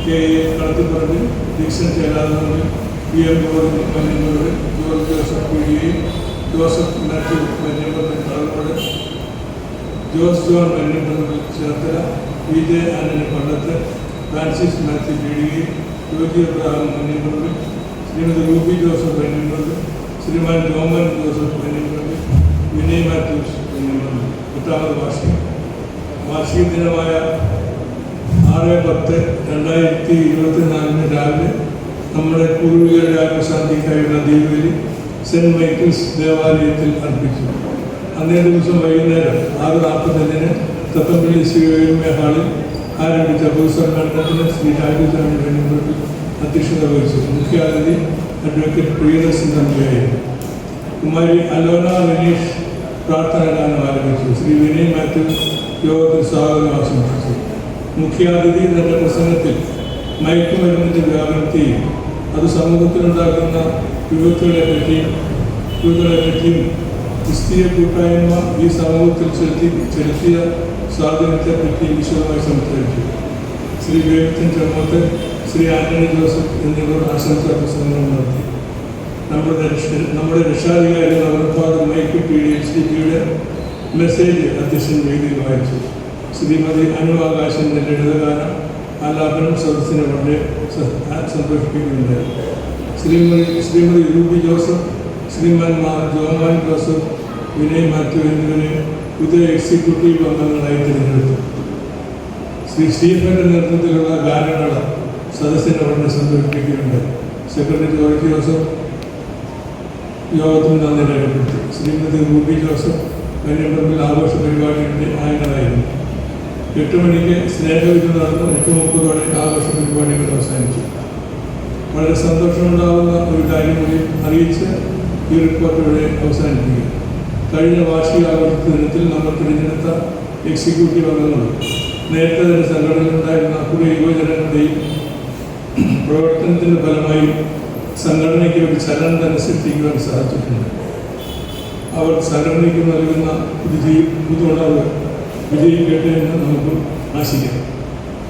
K A Kalathiparambil, Dixon Cherathangalil, P M George വന്യമൃഗ, George Joseph Peedikayil, Joseph Mathew വന്യമൃഗ കളക്കോട്, ജോസ് ജോൺ വന്യമൃഗ ചേർത്തല, വി ജെ ആന്റണി കൊല്ലത്ത്, ഫ്രാൻസിസ് മാത്യു പീടികയിൽ, ജോജി എബ്രഹാം വന്യമൃഗ, ശ്രീമതി രൂപി ജോസഫ് വന്യമൃഗ, ശ്രീമാൻ ജോമൻ ജോസഫ് വന്യമൃഗ, വിനയ് മാത്യൂസ് വന്യമൃഗ. 8ാമത് വാർഷിക ദിനമായ 6/10/2024 രാവിലെ നമ്മുടെ പൂർവികരുടെ ആത്മശാന്തിക്കായുള്ള ദീപവലി സെൻറ്റ് മൈക്കിൾസ് ദേവാലയത്തിൽ അർപ്പിച്ചു. അന്നേ ദിവസം വൈകുന്നേരം 6:45 തത്തമ്പള്ളി ശ്രീ ഹാളിൽ ആരംഭിച്ച പൊതുസമ്മേളനത്തിന് ശ്രീ രാജീവ് ചാണ്ടി വെണ്ണിമറമ്പിൽ അധ്യക്ഷത വഹിച്ചു. മുഖ്യാതിഥി അഡ്വക്കേറ്റ് പ്രിയദർശൻ തമ്പിയായിരുന്നു. കുമാരി അലോന വിനീഷ് പ്രാർത്ഥന ഗാനം ആരംഭിച്ചു. ശ്രീ വിനയ് മാത്യു യോഗത്തിൽ സ്വാഗതം ആശംസിച്ചു. മുഖ്യാതിഥി തന്റെ പ്രസംഗത്തിൽ മയക്കുമരുന്നിൻ്റെ വ്യാപനത്തെയും അത് സമൂഹത്തിലുണ്ടാക്കുന്ന വിപത്തുകളെപ്പറ്റിയും ക്രിസ്തീയ കൂട്ടായ്മ ഈ സമൂഹത്തിൽ ചെലുത്തിയ സ്വാധീനത്തെപ്പറ്റി വിശദമായി സംസാരിച്ചു. ശ്രീ വേഗത്തിൻ ചമ്മത്ത്, ശ്രീ ആന്റണി ജോസഫ് എന്നിവർ ആശംസാ പ്രസംഗങ്ങൾ നടത്തി. നമ്മുടെ രക്ഷാധികാരി നവരഫാദർ മൈക്കിൾ PhD മെസ്സേജ് അധ്യക്ഷൻ വേദിയിൽ വായിച്ചു. ശ്രീമതി അനു ആകാശിൻ്റെ ലളിതഗാനം ആലാപനം സദസ്സിനെ വളരെ സന്തോഷിപ്പിക്കുന്നുണ്ടായി. ശ്രീമതി രൂബി ജോസഫ്, ശ്രീമാൻമാർ ജോമാൻ ജോസഫ്, വിനയ് മാത്യു എന്നിവരെ പുതിയ എക്സിക്യൂട്ടീവ് അംഗങ്ങളായി തിരഞ്ഞെടുത്തു. ശ്രീ സ്റ്റീഫന്റെ നേതൃത്വത്തിലുള്ള ഗാനമേള സദസ്സിനെ വളരെ സന്തോഷിപ്പിക്കുകയുണ്ടായി. സെക്രട്ടറി ജോർജ് ജോസഫ് യോഗത്തിന് നന്ദി രേഖപ്പെടുത്തി. ശ്രീമതി റൂബി ജോസഫ് വെണ്ണിമറമ്പിൽ ആഘോഷ പരിപാടിയുടെ ആയനായിരുന്നു. 8 മണിക്ക് സ്നേഹവിധി നടന്നു. 8:30 ആഘോഷ പരിപാടികൾ അവസാനിച്ചു. വളരെ സന്തോഷമുണ്ടാകുന്ന ഒരു കാര്യം കൂടി അറിയിച്ച് ഈ റിപ്പോർട്ട് ഇവിടെ അവസാനിപ്പിക്കും. കഴിഞ്ഞ വാർഷികാഘോഷ ദിനത്തിൽ നമ്മൾ തിരഞ്ഞെടുത്ത എക്സിക്യൂട്ടീവ് അംഗങ്ങളും നേരത്തെ തന്നെ സംഘടനയിലുണ്ടായിരുന്ന കുറെ യുവജനങ്ങളുടെയും പ്രവർത്തനത്തിൻ്റെ ഫലമായി സംഘടനയ്ക്ക് ഒരു ചലനം തന്നെ സൃഷ്ടിക്കുവാൻ സാധിച്ചിട്ടുണ്ട്. അവർ സംഘടനയ്ക്ക് നൽകുന്ന പുതുണർവ് വിജയിക്കട്ടെ എന്ന് നമുക്ക് ആശിക്കാം.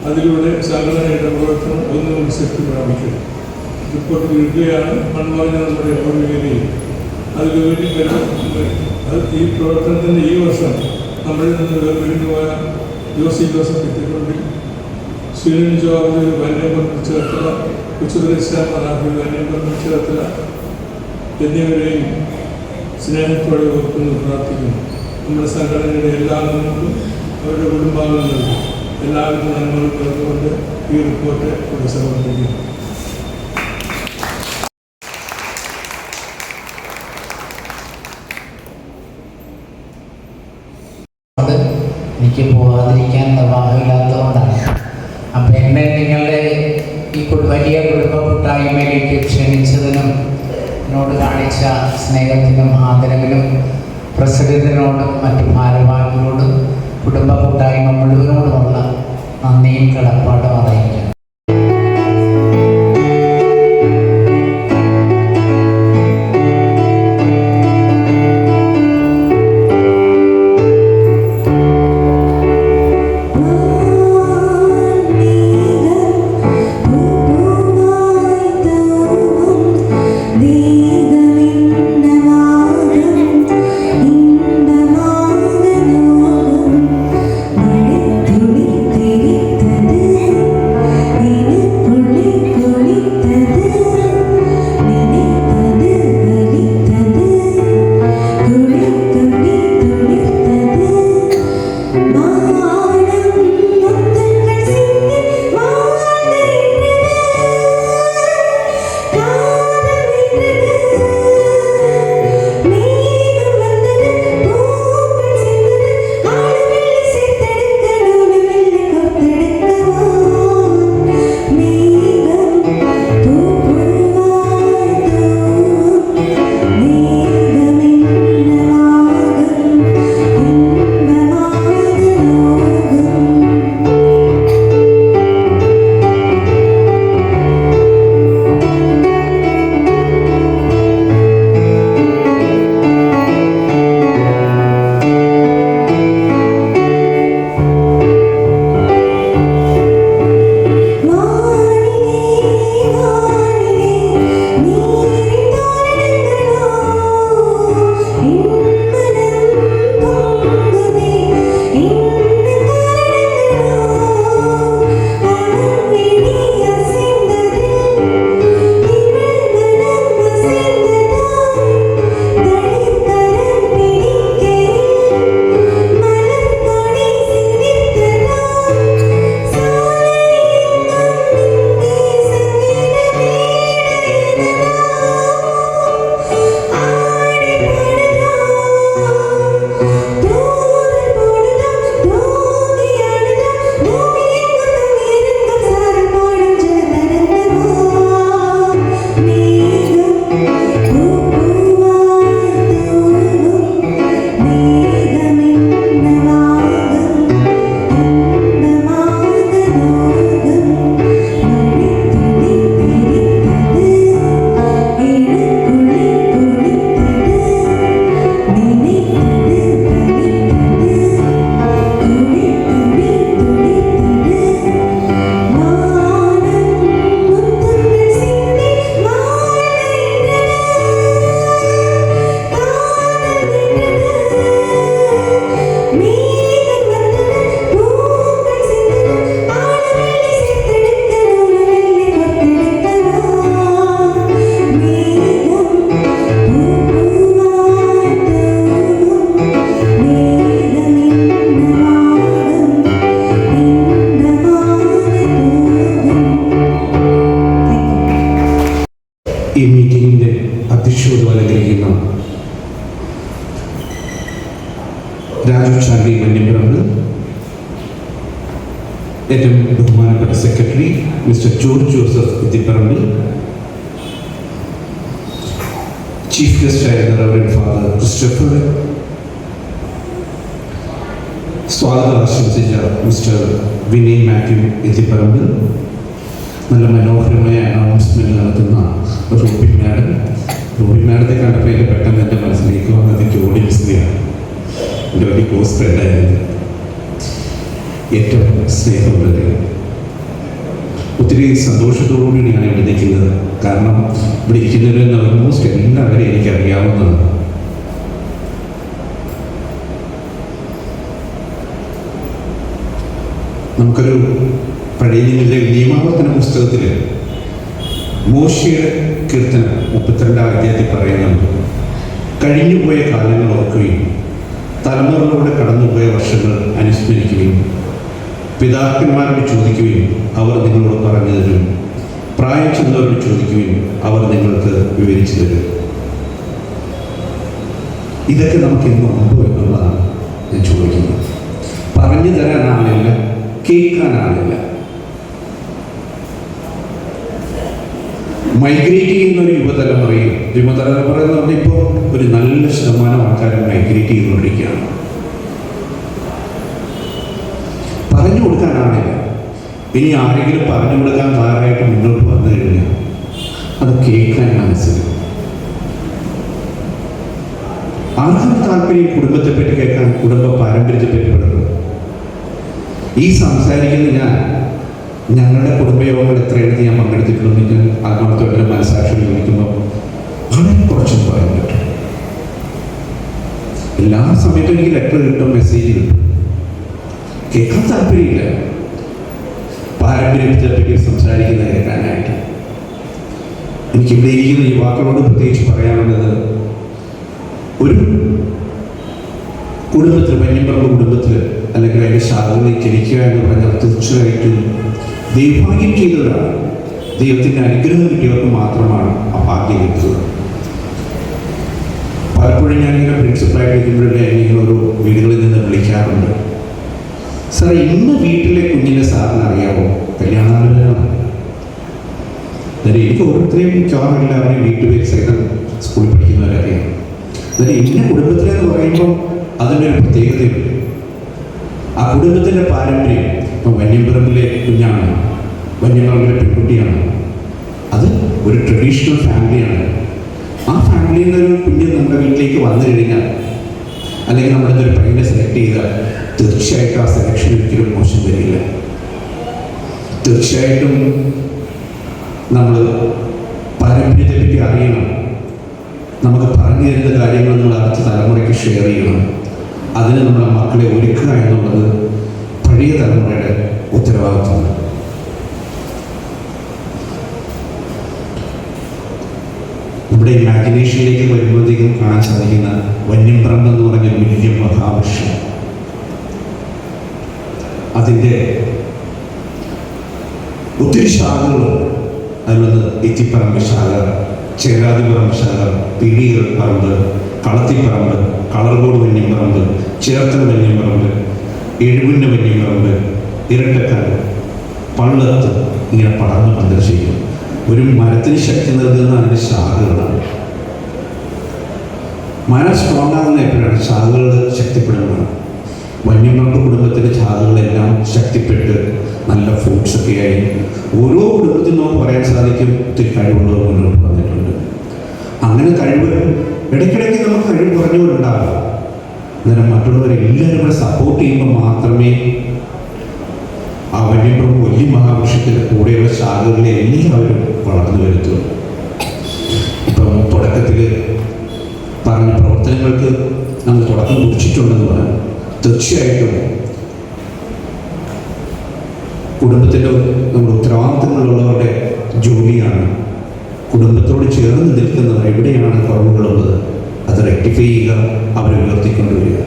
അതിലൂടെ സംഘടനയുടെ പ്രവർത്തനം ഒന്നുകൂടി ശക്തി പ്രാപിക്കട്ടെ. റിപ്പോർട്ട് കിട്ടുകയാണ്. മൺമറഞ്ഞ നമ്മുടെ ഓർമ്മയിൽ അതിലുപരി ഈ പ്രവർത്തനത്തിൻ്റെ ഈ വർഷം നമ്മളിൽ നിന്ന് വേർപിരിഞ്ഞു പോയ ജോസഫ് എത്തിക്കൊണ്ടിൽ സുനിൽ ജോർജ് വന്യമൃഗ ചേർത്തല, കൊച്ചുദ്രശ്യാമറാഫി വന്യമൃഗ ചേർത്തല എന്നിവരെയും സ്നേഹത്തോടെ ഓർക്കുന്നു, പ്രാർത്ഥിക്കുന്നു. നമ്മുടെ സംഘടനയുടെ എല്ലാ അംഗങ്ങൾക്കും അവരുടെ കുടുംബാംഗങ്ങൾക്കും എല്ലാവർക്കും നന്മകൾ ചേർന്നുകൊണ്ട് ഈ റിപ്പോർട്ട് ഇവിടെ സമർപ്പിക്കുന്നു. എനിക്ക് പോകാതിരിക്കാൻ നിർവാഹമില്ലാത്തതുകൊണ്ടാണ്. അപ്പം എന്നെ നിങ്ങളുടെ ഈ വലിയ കുടുംബ കൂട്ടായ്മയിലേക്ക് ക്ഷണിച്ചതിനും എന്നോട് കാണിച്ച സ്നേഹത്തിനും ആദരവിനും പ്രസിഡന്റിനോടും മറ്റു ഭാരവാഹികളോടും കുടുംബ കൂട്ടായ്മ മുഴുവനോടുമുള്ള നന്ദിയും കടപ്പാടും അറിയിക്കുന്നു. ും ഈ മീറ്റിങ്ങിൻ്റെ അധ്യക്ഷത അലങ്കരിക്കുന്ന രാജു ചാണ്ടി മന്യമ്പറമ്പ്, ഏറ്റവും ബഹുമാനപ്പെട്ട secretary mister George Joseph Ithiparambil, chief guest ആയിരുന്ന റവറൻഡ് ഫാദർ ക്രിസ്റ്റഫർ, സ്വാഗതം ആശംസിച്ച മിസ്റ്റർ വിനയ് മാത്യു ഇത്തിപ്പറമ്പിൽ, നല്ല മനോഹരമായ അനൗൺസ്മെൻറ്റ് നടത്തുന്ന റൂബി മാഡത്തെ കണ്ടപ്പോൾ എനിക്ക് പെട്ടെന്ന് എൻ്റെ മനസ്സിലേക്ക് വന്നത് ജോഡി മിസ്ലിയാണ്. എൻ്റെ ഒരു ക്ലോസ് ഫ്രണ്ടായിരുന്നു. ഏറ്റവും സ്നേഹമുള്ളത്, ഒത്തിരി സന്തോഷത്തോടുകൂടി ഞാൻ ഇവിടെ നിൽക്കുന്നത്. കാരണം ഇവിടെ ഇരിക്കുന്നവരെന്ന് ഓൾമോസ്റ്റ് എല്ലാവരെയും എനിക്കറിയാവുന്നതാണ്. നമുക്കൊരു പഴയ നിയമാവർത്തന പുസ്തകത്തിൽ മോശയുടെ കീർത്തനം 32-ാം അധ്യായത്തിൽ പറയുന്നുണ്ട്, കഴിഞ്ഞുപോയ കാലങ്ങൾ ഓർക്കുകയും തലമുറകളോടെ കടന്നുപോയ വർഷങ്ങൾ അനുസ്മരിക്കുകയും പിതാക്കന്മാരോട് ചോദിക്കുകയും അവർ നിങ്ങളോട് പറഞ്ഞു തരും, പ്രായം ചെന്നവരോട് ചോദിക്കുകയും അവർ നിങ്ങൾക്ക് വിവരിച്ചു തരും. ഇതൊക്കെ നമുക്ക് ഇന്നുണ്ടോ എന്നുള്ളതാണ് ഞാൻ ചോദിക്കുന്നത്. പറഞ്ഞു തരാനാളില്ല, കേൾക്കാനാളില്ല. മൈഗ്രേറ്റ് ചെയ്യുന്ന ഒരു യുവതലമുറ എന്ന് പറഞ്ഞാൽ ഇപ്പോൾ ഒരു നല്ല ശതമാനം ആൾക്കാരും മൈഗ്രേറ്റ് ചെയ്തുകൊണ്ടിരിക്കുകയാണ്. പറഞ്ഞു കൊടുക്കാനാണില്ല. ഇനി ആരെങ്കിലും പറഞ്ഞു കൊടുക്കാൻ തയ്യാറായിട്ട് മുന്നോട്ട് വന്നു കഴിഞ്ഞാൽ അത് കേൾക്കാൻ മനസ്സിലാവും. ആർക്കും താല്പര്യം കുടുംബത്തെപ്പറ്റി കേൾക്കാൻ, കുടുംബ പാരമ്പര്യത്തെപ്പറ്റി പഠിക്കണം. ഈ സംസാരിക്കുന്ന ഞങ്ങളുടെ കുടുംബയോഗങ്ങൾ എത്രയെടുത്ത് ഞാൻ പങ്കെടുത്തിട്ടുണ്ടെന്ന് ഞാൻ ആത്മാർത്ഥമായിട്ട് മനസ്സാക്ഷി ചോദിക്കുമ്പോൾ വളരെ കുറച്ചും പറയാൻ പറ്റും. എല്ലാ സമയത്തും എനിക്ക് ലെറ്റർ കിട്ടും, മെസ്സേജ് കിട്ടും. കേൾക്കാൻ താല്പര്യമില്ല. പാരമ്പര്യത്തെ പറ്റി സംസാരിക്കുന്നത് കേൾക്കാനായിട്ട്. എനിക്കിവിടെ ഇരിക്കുന്ന യുവാക്കളോട് പ്രത്യേകിച്ച് പറയാനുള്ളത്, ഒരു കുടുംബത്തിൽ, മന്യമ്പറമ്പ് കുടുംബത്തിൽ അല്ലെങ്കിൽ അതിൻ്റെ ശാഖകളിൽ ജനിക്കുക എന്ന് പറഞ്ഞാൽ തീർച്ചയായിട്ടും ദൈവഭാഗ്യം ചെയ്തവരാണ്. ദൈവത്തിൻ്റെ അനുഗ്രഹം കിട്ടിയവർക്ക് മാത്രമാണ് ആ ഭാഗ്യം കിട്ടുന്നത്. പലപ്പോഴും ഞാനിങ്ങനെ പ്രിൻസിപ്പളായിട്ട് ഇരിക്കുമ്പോഴേ ഇങ്ങനെ ഓരോ വീടുകളിൽ നിന്ന് വിളിക്കാറുണ്ട്, സാർ ഇന്ന് വീട്ടിലെ കുഞ്ഞിനെ സാറിന് അറിയാമോ? കല്യാണാലോചന. എനിക്ക് ഓരോരുത്തരെയും മിക്കവാറില്ല അവരെ വീട്ടുപേര് സഹിതം സ്കൂളിൽ പഠിക്കുന്നവരറിയാം. അതായത് ഇന്ന കുടുംബത്തിലെന്ന് പറയുമ്പോൾ അതിൻ്റെ ഒരു പ്രത്യേകതയുണ്ട്. ആ കുടുംബത്തിൻ്റെ പാരമ്പര്യം. ഇപ്പം വന്യമ്പറമ്പിലെ കുഞ്ഞാണ്, വന്യമ്പറമ്പിലെ പെൺകുട്ടിയാണ്, അത് ഒരു ട്രഡീഷണൽ ഫാമിലിയാണ്. ആ ഫാമിലിയിൽ നിന്നൊരു കുഞ്ഞ് നമ്മുടെ വീട്ടിലേക്ക് വന്നു കഴിഞ്ഞാൽ, അല്ലെങ്കിൽ നമ്മുടെ ഒരു പയ്യനെ സെലക്ട് ചെയ്താൽ തീർച്ചയായിട്ടും ആ സെലക്ഷൻ ഒരിക്കലും മോശം വരില്ല. തീർച്ചയായിട്ടും നമ്മൾ പാരമ്പര്യത്തെ പറ്റി അറിയണം. നമുക്ക് പറഞ്ഞു തരുന്ന കാര്യങ്ങൾ നമ്മൾ അടുത്ത തലമുറയ്ക്ക് ഷെയർ ചെയ്യണം. അതിന് നമ്മുടെ മക്കളെ ഒരുക്കുക എന്നുള്ളത് പഴയ തലമുറയുടെ ഉത്തരവാദിത്വമാണ്. നമ്മുടെ ഇമാജിനേഷനിലേക്ക് വരുമ്പോഴത്തേക്കും കാണാൻ സാധിക്കുന്ന വന്യമ്പറമ്പ് എന്ന് പറഞ്ഞ വലിയ മഹാവൃക്ഷം, അതിൻ്റെ ഒത്തിരി ശാഖകളുണ്ട്. അതിലൊന്ന് എത്തിപ്പറമ്പ് ശാഖ, ചേരാതിപ്പറമ്പ് ശാഖ, പീടികൾ പറമ്പ്, കളത്തിപ്പറമ്പ്, കളർകോട് വന്യമ്പറമ്പ്, ചേർത്തല വന്യമ്പറമ്പ്, എഴുകുന്ന വന്യമ്പറമ്പ്, ഇരട്ടക്കാട്, പള്ളത്ത്, ഇങ്ങനെ പടർന്ന് പന്തലിച്ചിരിക്കും. ഒരു മരത്തിന് ശക്തി നൽകുന്ന അതിൻ്റെ ശാഖകളാണ്. മരം സ്ട്രോങ് ആകുന്ന എപ്പോഴാണ്? ശാഖകൾ ശക്തിപ്പെടുന്നതാണ്. വന്യമ്പറമ്പ് കുടുംബത്തിൻ്റെ ശാഖകളെല്ലാം ശക്തിപ്പെട്ട് നല്ല ഫ്രൂട്ട്സൊക്കെ ആയി ഓരോ കുടുംബത്തിനും നമുക്ക് പറയാൻ സാധിക്കും ഒത്തിരി കഴിവുള്ളവർ മുന്നോട്ട് വന്നിട്ടുണ്ട്. അങ്ങനെ കഴിവ് ഇടയ്ക്കിടയ്ക്ക് നമുക്ക് കഴിവ് കുറഞ്ഞവരുണ്ടാകും. അന്നേരം മറ്റുള്ളവരെല്ലാവരും കൂടെ സപ്പോർട്ട് ചെയ്യുമ്പോൾ മാത്രമേ ആ വന്യമ്പറമ്പ് വലിയ മഹാവൃക്ഷത്തിൻ്റെ കൂടെയുള്ള ശാഖകളിലെ എല്ലാവരും വളർന്നു വരുത്തുള്ളൂ. ഇപ്പം തുടക്കത്തിൽ പറഞ്ഞ പ്രവർത്തനങ്ങൾക്ക് നമ്മൾ തുടക്കം കുറിച്ചിട്ടുണ്ടെന്ന് പറയാം. തീർച്ചയായിട്ടും കുടുംബത്തിൻ്റെ നമ്മുടെ ഉത്തരവാദിത്തങ്ങളുള്ളവരുടെ ജോലിയാണ് കുടുംബത്തോട് ചേർന്ന് നിൽക്കുന്നവർ എവിടെയാണ് കുറവുകളുള്ളത് അത് റെക്ടിഫൈ ചെയ്യുക, അവരെ ഉയർത്തിക്കൊണ്ടുവരിക.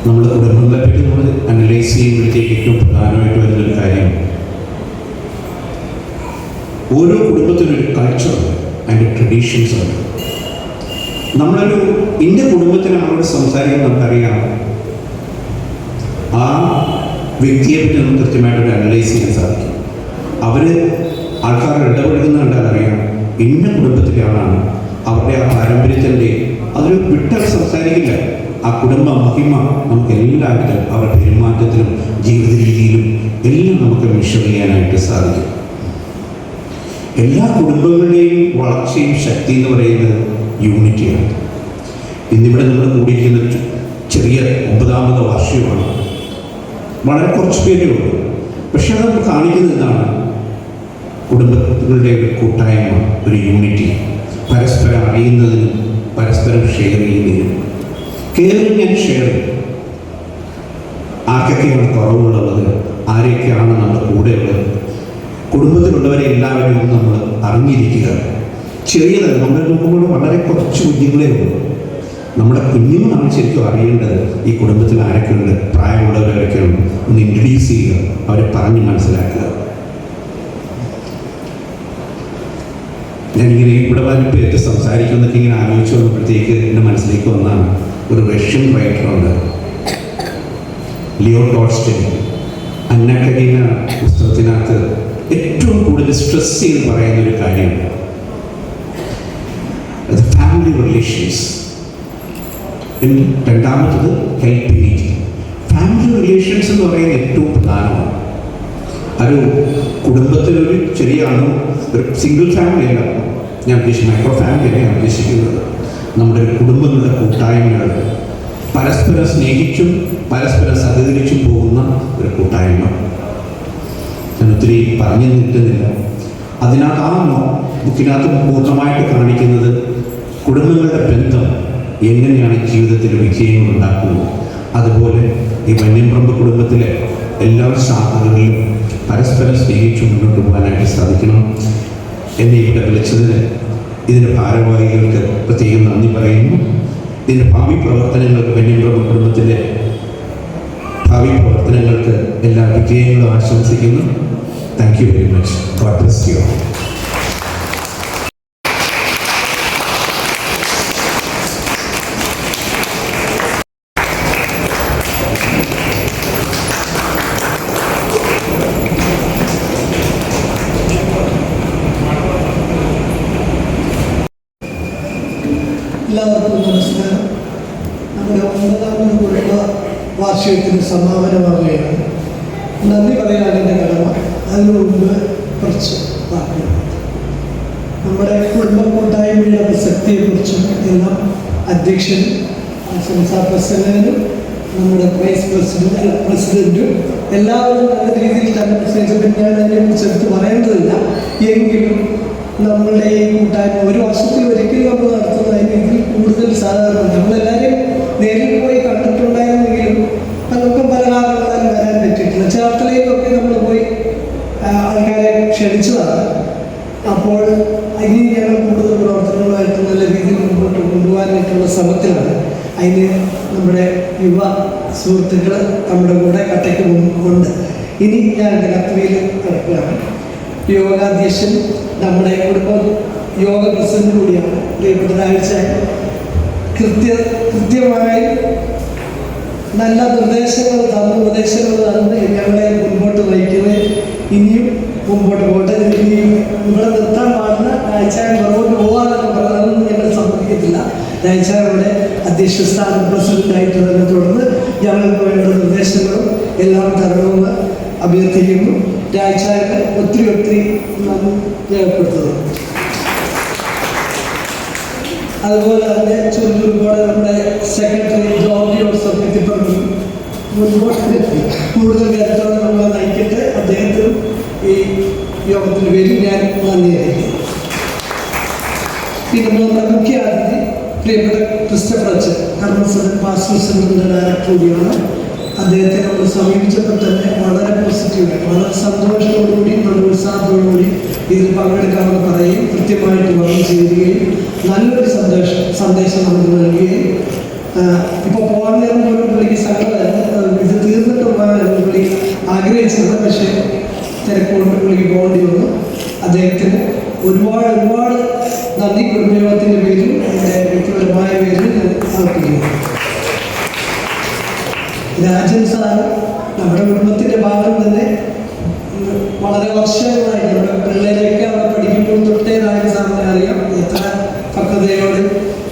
നമ്മുടെ കുടുംബങ്ങളെ പറ്റി നമ്മൾ അനലൈസ് ചെയ്യുമ്പോഴത്തേക്ക് ഏറ്റവും പ്രധാനമായിട്ട് വരുന്നൊരു കാര്യം, ഓരോ കുടുംബത്തിനൊരു കൾച്ചറുണ്ട്, അതിൻ്റെ ട്രഡീഷൻസ് ഉണ്ട്. നമ്മളൊരു ഇന്ത്യ കുടുംബത്തിന് നമ്മളോട് സംസാരിക്കാൻ നമുക്കറിയാം, ആ വ്യക്തിയെ പറ്റി നമുക്ക് കൃത്യമായിട്ടൊരു അനലൈസ് ചെയ്യാൻ സാധിക്കും. അവർ ആൾക്കാർ ഇടപെടുന്ന കണ്ടാൽ അറിയാം ഇന്ന കുടുംബത്തിലെ ആളാണ്, അവരുടെ ആ പാരമ്പര്യത്തിൻ്റെ അതൊരു വിട്ടൽ സംസാരിക്കില്ല. ആ കുടുംബ മഹിമ നമുക്ക് എല്ലാവരും അവരുടെ പെരുമാറ്റത്തിലും ജീവിത രീതിയിലും എല്ലാം നമുക്ക് മെഷർ ചെയ്യാനായിട്ട് സാധിക്കും. എല്ലാ കുടുംബങ്ങളുടെയും വളർച്ചയും ശക്തി എന്ന് പറയുന്നത് യൂണിറ്റിയാണ്. ഇന്നിവിടെ നമ്മൾ കൂടിയിരിക്കുന്ന ചെറിയ 9ാമത് വാർഷികമാണ്. വളരെ കുറച്ച് പേരേ ഉള്ളൂ. പക്ഷെ അത് നമുക്ക് കാണിക്കുന്നത് എന്താണ്? കുടുംബങ്ങളുടെ ഒരു കൂട്ടായ്മ, ഒരു യൂണിറ്റി, പരസ്പരം അറിയുന്നതിനും പരസ്പരം ഷെയർ ചെയ്യുന്നതിനും. Caring and sharing. ആർക്കൊക്കെയാണ് കുറവുള്ളത്, ആരൊക്കെയാണ് നമ്മുടെ കൂടെയുള്ളത്, കുടുംബത്തിലുള്ളവരെ എല്ലാവരെയും നമ്മൾ അറിഞ്ഞിരിക്കുക. ചെറിയത് നമ്മൾ നോക്കുമ്പോൾ വളരെ കുറച്ച് കുഞ്ഞുങ്ങളേ ഉള്ളൂ. നമ്മുടെ കുഞ്ഞുങ്ങളാണ് ശരിക്കും അറിയേണ്ടത് ഈ കുടുംബത്തിൽ ആരൊക്കെയുണ്ട്, പ്രായമുള്ളവരൊക്കെയുണ്ട്. ഒന്ന് ഇൻട്രൊഡ്യൂസ് ചെയ്യുക, അവരെ പറഞ്ഞ് മനസ്സിലാക്കുക. ഞാനിങ്ങനെ ഇവിടെ വന്നിട്ട് സംസാരിക്കുന്നതൊക്കെ ഇങ്ങനെ ആലോചിച്ച് വന്നപ്പോഴത്തേക്ക് എൻ്റെ മനസ്സിലേക്ക് വന്നാണ് ഒരു റഷ്യൻ റൈറ്ററുണ്ട്, ലിയോ ടോൾസ്റ്റോയ്. അന്ന കരീന പുസ്തകത്തിനകത്ത് ഏറ്റവും കൂടുതൽ സ്ട്രെസ് ചെയ്ത് പറയുന്ന ഒരു കാര്യമുണ്ട്, അത് ഫാമിലി റിലേഷൻസ്. രണ്ടാമത്തത് ഹെൽപ്പിംഗ് ഈച്ച്. ഫാമിലി റിലേഷൻസ് എന്ന് പറയുന്നത് ഏറ്റവും പ്രധാനമാണ്. ഒരു കുടുംബത്തിലൊരു ചെറിയ ഒരു സിംഗിൾ ഫാമിലി അല്ല ഞാൻ ഉദ്ദേശിക്കുന്നത്, മൈക്രോ ഫാമിലിയാണ് ഞാൻ ഉദ്ദേശിക്കുന്നത്. നമ്മുടെ ഒരു കുടുംബങ്ങളുടെ കൂട്ടായ്മകൾ, പരസ്പരം സ്നേഹിച്ചും പരസ്പരം സഹകരിച്ചും പോകുന്ന ഒരു കൂട്ടായ്മ. ഞാൻ ഒത്തിരി പറഞ്ഞു നിൽക്കുന്നില്ല. അതിനകത്ത് ആ ബുക്കിനകത്ത് പൂർണ്ണമായിട്ട് കാണിക്കുന്നത് കുടുംബങ്ങളുടെ ബന്ധം എങ്ങനെയാണ് ജീവിതത്തിൽ വിജയങ്ങൾ ഉണ്ടാക്കുന്നത്. അതുപോലെ ഈ വന്യംപറമ്പ് കുടുംബത്തിലെ എല്ലാ ശാഖകളിലും പരസ്പരം സ്നേഹിച്ചു മുന്നോട്ട് പോകാനായിട്ട് സാധിക്കണം. എന്നെ ഇവിടെ വിളിച്ചതിന് ഇതിൻ്റെ ഭാരവാഹികൾക്ക് പ്രത്യേകം നന്ദി പറയുന്നു. ഇതിൻ്റെ ഭാവി പ്രവർത്തനങ്ങൾക്ക്, വന്യംപറമ്പ് കുടുംബത്തിൻ്റെ ഭാവി പ്രവർത്തനങ്ങൾക്ക് എല്ലാ വിജയങ്ങളും ആശംസിക്കുന്നു. Thank you very much. God bless you. എല്ലാവർക്കും നമസ്കാരം. നമ്മുടെ 9ാമത് കുടുംബ വാർഷികത്തിന് സമാപനമാവുകയാണ്. നന്ദി പറയാൻ എൻ്റെ കടമ. അതിനു മുമ്പ് കുറച്ച് വാക്കുകൾ. നമ്മുടെ കുടുംബ കൂട്ടായ്മയുടെ പ്രസക്തിയെക്കുറിച്ചും എല്ലാം അധ്യക്ഷൻ പ്രസിഡന്റും നമ്മുടെ വൈസ് പ്രസിഡന്റും എല്ലാവരും നല്ല രീതിയിൽ തന്നെ പ്രസംഗിച്ചപ്പോൾ ഞാൻ അതിനെക്കുറിച്ച് എടുത്ത് പറയേണ്ടതില്ല. എങ്കിലും നമ്മളുടെ ഈ കൂട്ടായ്മ ഒരു വർഷത്തിൽ ഒരിക്കലും നമ്മൾ നടത്തുന്നതിന് ഇതിൽ കൂടുതൽ സാധാരണ നമ്മളെല്ലാവരും നേരിൽ പോയി കണ്ടിട്ടുണ്ടായിരുന്നെങ്കിലും നമുക്ക് പല കാരണങ്ങളാൽ വരാൻ പറ്റിയിട്ടില്ല. ചേർത്തലയിലൊക്കെ നമ്മൾ പോയി ആൾക്കാരെ ക്ഷണിച്ചതാണ്. അപ്പോൾ ഇനി ഞങ്ങൾ കൂടുതൽ പ്രവർത്തനങ്ങളുമായിട്ട് നല്ല രീതിയിൽ മുമ്പോട്ട് കൊണ്ടുപോകാനായിട്ടുള്ള ശ്രമത്തിലാണ്. അതിന് നമ്മുടെ യുവ സുഹൃത്തുക്കൾ നമ്മുടെ കൂടെ കട്ടയ്ക്ക് ഉണ്ട്. ഇനി ഞാൻ എൻ്റെ കത്തുവയിൽ കിടക്കുകയാണ്. യോഗാധ്യക്ഷൻ നമ്മുടെ കുടുംബ യോഗ പ്രസിഡന്റ് കൂടിയാണ് പ്രിയപ്പെട്ട രാഴ്ച. കൃത്യമായി നല്ല നിർദ്ദേശങ്ങൾ തന്ന് ഉപദേശങ്ങൾ തന്ന് ഞങ്ങളെ മുമ്പോട്ട് നയിക്കുന്നത്. ഇനിയും മുമ്പോട്ട് പോട്ടെ. ഇനിയും ഇവിടെ നിർത്താൻ പാടുന്ന രാഴ്ചാൻ പുറകോട്ട് പോകാനൊക്കെ പറഞ്ഞതൊന്നും ഞങ്ങൾ സമ്മതിക്കത്തില്ല. രാഴ്ചയുടെ അധ്യക്ഷ സ്ഥാനം പ്രസിഡന്റായിട്ട് തന്നെ തുടർന്ന് ഞങ്ങൾക്ക് വേണ്ട നിർദ്ദേശങ്ങളും എല്ലാം തരണമെന്ന് അഭ്യർത്ഥിക്കുന്നു. രാഴ്ചയുടെ ഒത്തിരി നന്ദി രേഖപ്പെടുത്തുന്നു. അതുപോലെ തന്നെ ചുരുക്കോടെ നമ്മുടെ സെക്രട്ടറി ജോർജിയോട് സത്യത്തിൽപ്പെടുന്നു. മുൻപോട്ട് കൂടുതൽ കാര്യത്തോടെ നമ്മളെ നയിക്കട്ടെ. അദ്ദേഹത്തിനും ഈ യോഗത്തിന് പേരിൽ ഞാൻ നന്ദി അറിയിക്കുന്നു. പിന്നെ നമ്മുടെ മുഖ്യ അതിഥി പ്രിയപ്പെട്ട ക്രിസ്റ്റഫർ അച്ഛൻ, കർമ്മസദൻ പാസ്റ്റർ സെന്ററിൻ്റെ ഡയറക്ടർ കൂടിയാണ്. അദ്ദേഹത്തെ നമ്മൾ സമീപിച്ചപ്പോൾ തന്നെ വളരെ പോസിറ്റീവായി, വളരെ സന്തോഷത്തോടുകൂടി, നല്ല ഉത്സാഹത്തോടുകൂടി ഇതിൽ പങ്കെടുക്കാമെന്ന് പറയുകയും കൃത്യമായിട്ട് വന്നു ചേരുകയും നല്ലൊരു സന്ദേശം നമുക്ക് നൽകുകയും ഇപ്പോൾ പോകാൻ നേരം പോലും പുള്ളിക്ക് സങ്കടമായിരുന്നു. ഇത് തീർന്നിട്ട് പോകാനായിരുന്നു പുള്ളി ആഗ്രഹിച്ചത്. പക്ഷേ തിരക്കുകൊണ്ട് പുള്ളിക്ക് പോകേണ്ടി വന്നു. അദ്ദേഹത്തിന് ഒരുപാട് നന്ദി കുടുംബയോഗത്തിൻ്റെ പേരിൽ എൻ്റെ വ്യക്തിപരമായ പേരിൽ ഞാൻ അർപ്പിക്കുന്നു. രാജൻ സാർ നമ്മുടെ കുടുംബത്തിൻ്റെ ഭാഗം തന്നെ വളരെ വർഷങ്ങളായി നമ്മുടെ പിള്ളേരെയൊക്കെ അവിടെ പഠിക്കുമ്പോൾ തൊട്ടേ രാജൻ സാറിനെ അറിയാം. എത്ര പക്വതയോടെ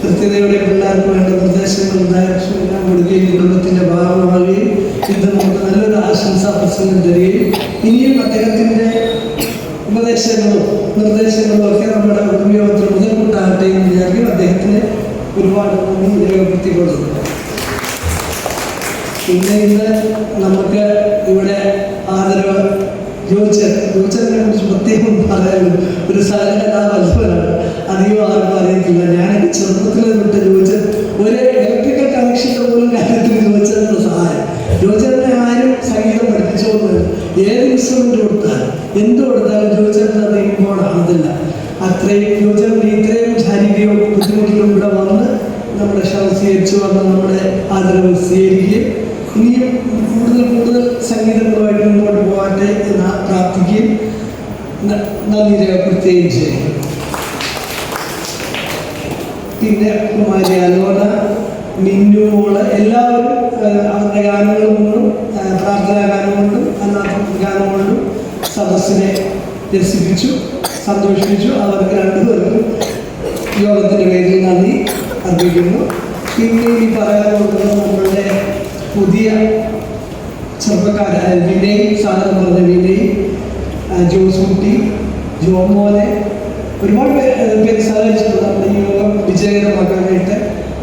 കൃത്യതയോടെ പിള്ളേർക്ക് വേണ്ട നിർദ്ദേശങ്ങളും ഡയറക്ഷനും എല്ലാം കൊടുക്കുകയും കുടുംബത്തിൻ്റെ ഭാഗമാവുകയും ഇത് നമുക്ക് നല്ലൊരു ആശംസാ പ്രസംഗം തരികയും ഇനിയും അദ്ദേഹത്തിൻ്റെ ഉപദേശങ്ങളും നിർദ്ദേശങ്ങളും ഒക്കെ നമ്മുടെ കുടുംബയോഗത്തിന് മുതൽക്കൂട്ടാകട്ടെ എന്ന് വിചാരിക്കും. അദ്ദേഹത്തിന് ഒരുപാട് നന്ദി രേഖപ്പെടുത്തിക്കൊള്ളുന്നു. പിന്നെ ഇന്ന് നമുക്ക് ഇവിടെ ആദരവ് ജോച്ചറിനെ കുറിച്ച് പ്രത്യേകം പറയാനുണ്ട്. ഒരു സഹകലാവല്ലവനാണ്. അധികം ആർക്കും അറിയത്തില്ല. ഞാനൊക്കെ ചെറുപ്പത്തിൽ തൊട്ട് ജോച്ചൻ ഒരു ഇലക്ട്രിക്കൽ കണക്ഷൻ്റെ പോലും കാര്യത്തിൽ ജോച്ചറിൻ്റെ സഹായം. ജോച്ചറിനെ ആരും സംഗീതം പഠിപ്പിച്ചുകൊണ്ട് ഏത് ഇൻസ്ട്രുമെൻ്റ് കൊടുത്താലും എന്ത് കൊടുത്താലും ജോച്ചറിൻ്റെ അത് ഇമ്പോർട്ടാണതില്ല. അത്രയും ജോച്ചറിൻ്റെ ഇത്രയും ശാരീരിക ബുദ്ധിമുട്ടിലും ഇവിടെ വന്ന് നമ്മുടെ ക്ഷമ സ്വീകരിച്ചു വന്ന് നമ്മുടെ ആദരവ് സ്വീകരിക്കുകയും ഇനിയും കൂടുതൽ സംഗീതങ്ങളുമായിട്ട് മുന്നോട്ട് പോകാട്ടെ എന്ന് പ്രാർത്ഥിക്കുകയും നന്ദി രേഖപ്പെടുത്തുകയും ചെയ്യും. പിന്നെ കുമാരി അലോന, മിന്നുമോള് എല്ലാവരും അവരുടെ ഗാനങ്ങൾ കൊണ്ടും പ്രാർത്ഥനാ ഗാനം കൊണ്ടും അല്ലാത്ത ഗാനം കൊണ്ടും സദസ്സിനെ രസിപ്പിച്ചു, സന്തോഷിപ്പിച്ചു. അവർക്ക് രണ്ടുപേർക്കും യോഗത്തിൻ്റെ പേരിൽ നന്ദി അർപ്പിക്കുന്നു. പിന്നെ ഈ പറയാനുള്ളത് നമ്മളുടെ പുതിയ ചെറുപ്പക്കാരായ വിനയ്, സാധനം പറഞ്ഞ വിനയ്, ജോസൂട്ടി, ജോമോനെ ഒരുപാട് പേര് സഹായിച്ചിട്ടുണ്ട് നമ്മുടെ ഈ യോഗം വിജയകരമാക്കാനായിട്ട്.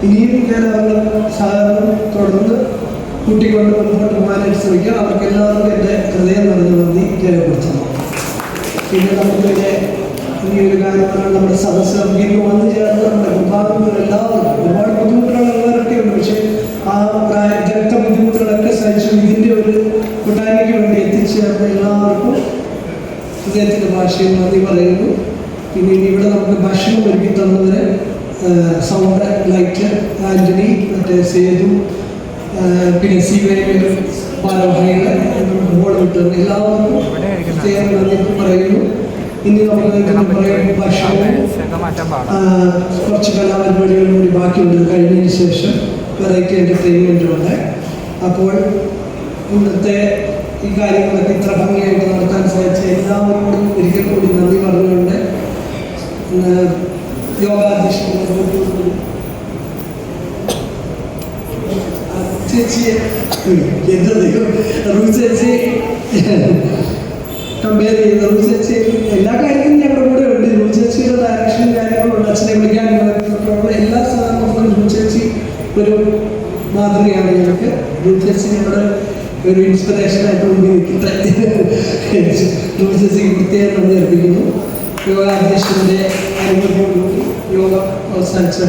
ഇനിയും ഞാൻ അവരുടെ സഹകരണം തുടർന്ന് കൂട്ടിക്കൊണ്ട് മുന്നോട്ട് പോകാനായിട്ട് ശ്രമിക്കാം. അവർക്ക് എല്ലാവർക്കും എൻ്റെ ഹൃദയം നിറഞ്ഞ നന്ദി രേഖപ്പെടുത്തുന്നു. പിന്നെ നമുക്കിവിടെ ഈ ഒരു കാര്യമാണ് നമ്മുടെ സദസ്സ് ഇന്ന് വന്നു ചേർന്ന് നമ്മുടെ വിഭാഗങ്ങൾ എല്ലാവർക്കും ഒരുപാട് ബുദ്ധിമുട്ടുകളുള്ളവരൊക്കെ ഉണ്ട്. പക്ഷേ ആ ഇതൊക്കെ ബുദ്ധിമുട്ടുകളൊക്കെ സഹിച്ചു ഇതിൻ്റെ ഒരു കൂട്ടായ്മയ്ക്ക് വേണ്ടി എത്തിച്ചേർന്ന എല്ലാവർക്കും ഹൃദയത്തിൻ്റെ ഭാഷയിൽ നന്ദി പറയുന്നു. പിന്നെ ഇനി ഇവിടെ നമുക്ക് ഭക്ഷണം ഒരുക്കി തന്നവര് സൗണ്ട് ലൈറ്റ് ആൻ്റണി, മറ്റേ സേതു, പിന്നെ സിവേര് ഭാരവാഹികൾ ബോൾ കിട്ടുന്ന എല്ലാവർക്കും പ്രത്യേകം നന്ദി പറയുന്നു. ഇനി നമുക്ക് ഭക്ഷണവും കുറച്ച് കലാപരിപാടികളും കൂടി ബാക്കിയുണ്ട്. കഴിഞ്ഞതിന് ശേഷം വെറൈറ്റി എൻ്റർടൈൻമെൻറ്റുമുണ്ട്. അപ്പോൾ ഇന്നത്തെ ഈ കാര്യങ്ങളൊക്കെ ഇത്ര ഭംഗിയായിട്ട് നടത്താൻ സാധിച്ച എല്ലാവരോടും ഒരിക്കൽ കൂടി നന്ദി പറഞ്ഞുകൊണ്ട് യോഗാധ്യക്ഷൻ ചേച്ചിയെ എന്താ ചേച്ചി കമ്പയർ ചെയ്യുന്ന ചേച്ചി എല്ലാ കാര്യത്തിലും ഞങ്ങളുടെ കൂടെ ഉണ്ട്. ചേച്ചിയുടെ ഡയറക്ഷനും കാര്യങ്ങളുണ്ട്. അച്ഛനെ വിളിക്കാനുള്ള എല്ലാ സാധനങ്ങൾക്കും ചേച്ചി ഒരു മാതൃകയാണ് ഞങ്ങൾക്ക്. ചേച്ചി ഞങ്ങളുടെ ഒരു ഇൻസ്പിറേഷനായിട്ട് മുമ്പിൽ നിൽക്കട്ടെ. ചേച്ചിക്ക് പ്രത്യേകം നന്ദി അർപ്പിക്കുന്നു. യോഗാധ്യക്ഷൻ്റെ അനുമതിയോടുകൂടി യോഗം അവസാനിച്ചു.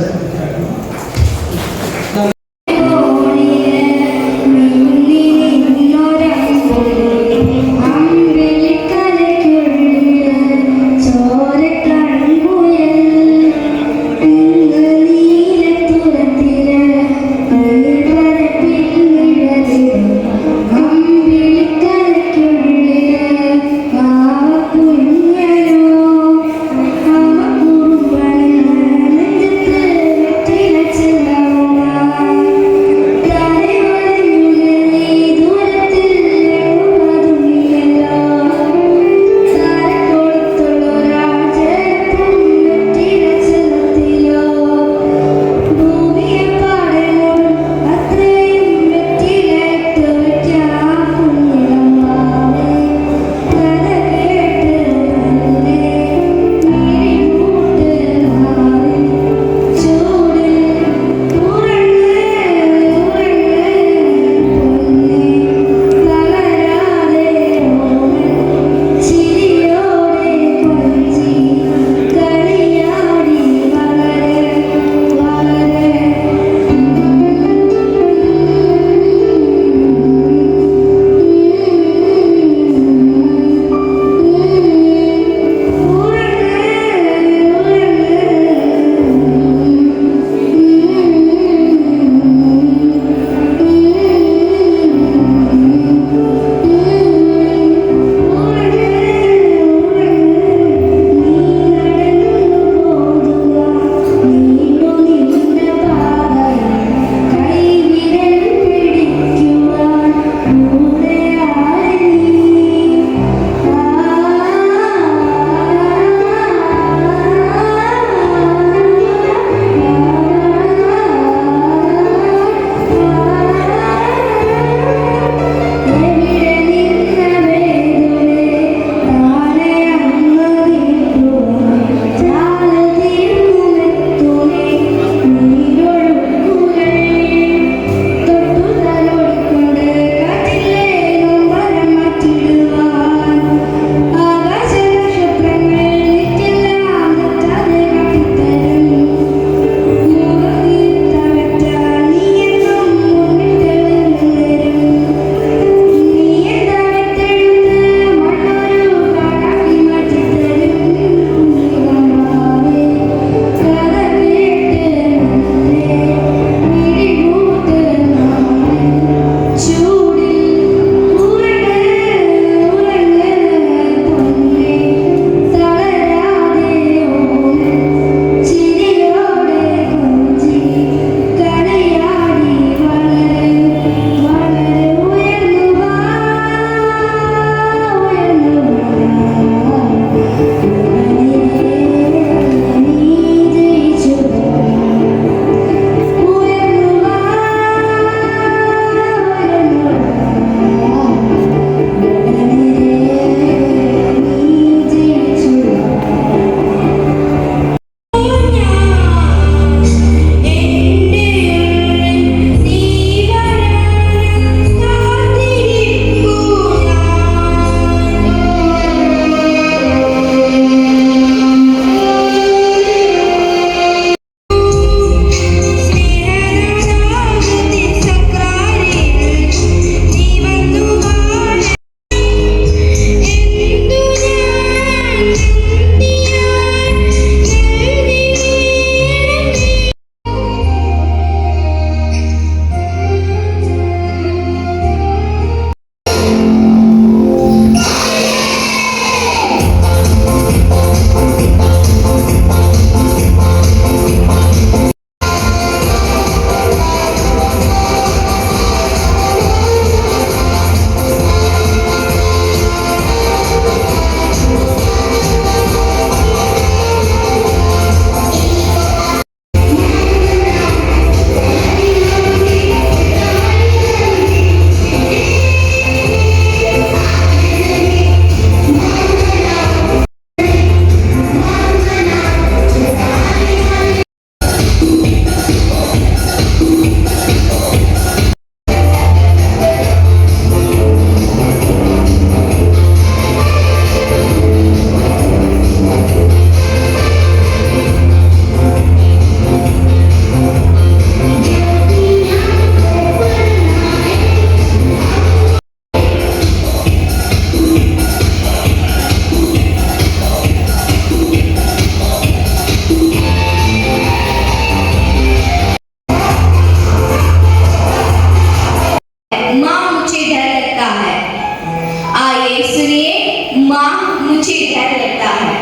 डर लगता है।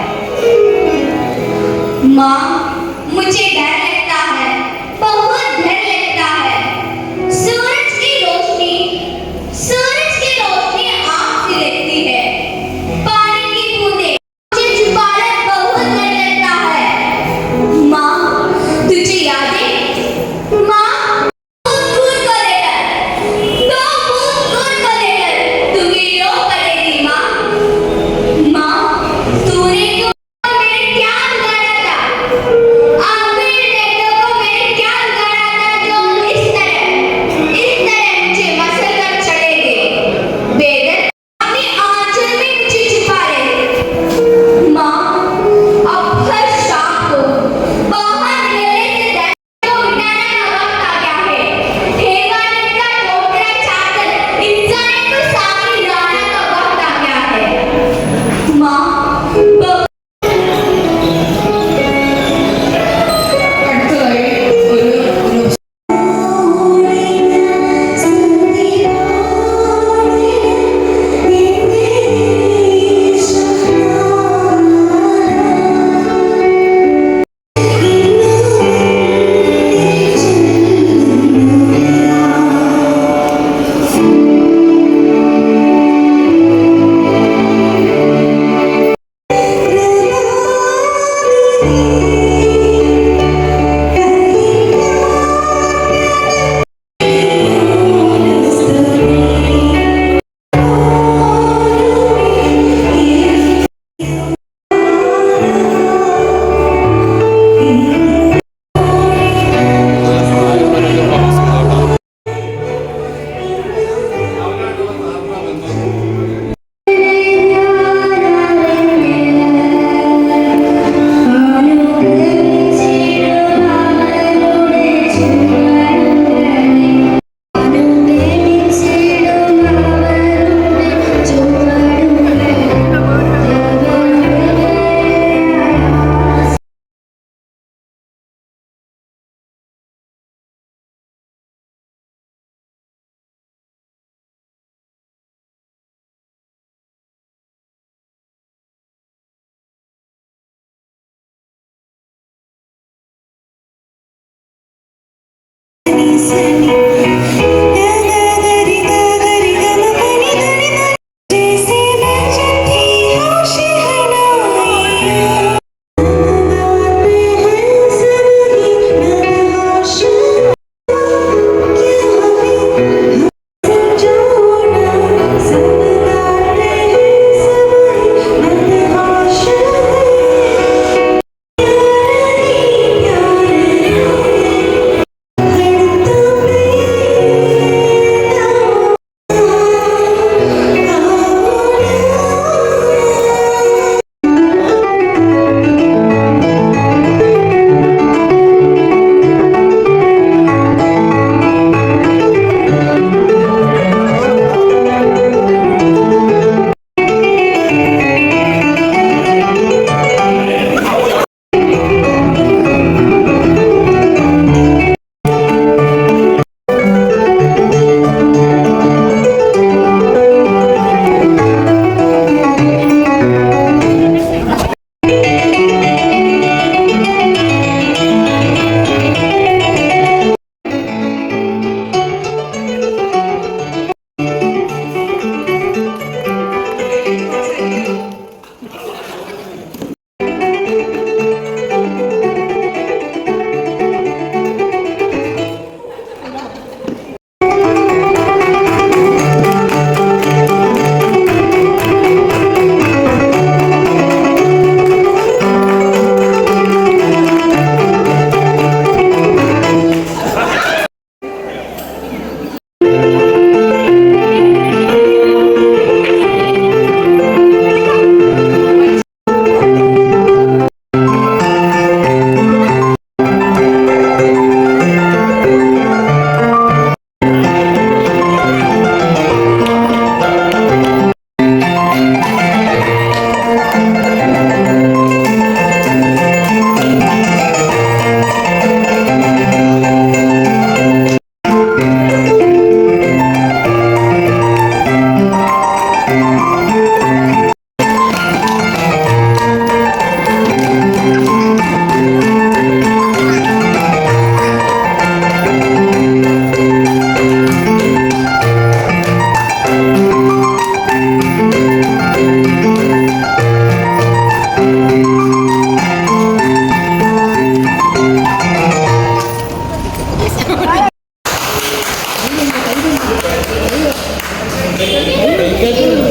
माँ, मुझे डर लगता है, बहुत डर लगता है। सूरज की रोशनी आँख से लगती है। पानी की बूंदें मुझे छुपाकर बहुत डर लगता है। माँ, तुझे याद है? माँ, खून को लेकर, दो खून को लेकर तुम्हें रो पड़ेगी माँ। माँ, तूने क्यों मेरे क्या बिगाड़ा था? आखिर देखो को मैंने क्या बिगाड़ा था जो इस तरह मुझे मसल कर चढ़ेगी। बेदर अपनी आंचल में मुझे छुपा रहे। माँ, अब हर शाम को बाहर निकलने से डर को मिटाने का वक्त आ गया है। हैवानियत का टोकरा चाहकर इंसानियत को सामने लाने का वक्त आ गया है। माँ, അടുത്തതായി ഒരു Okay?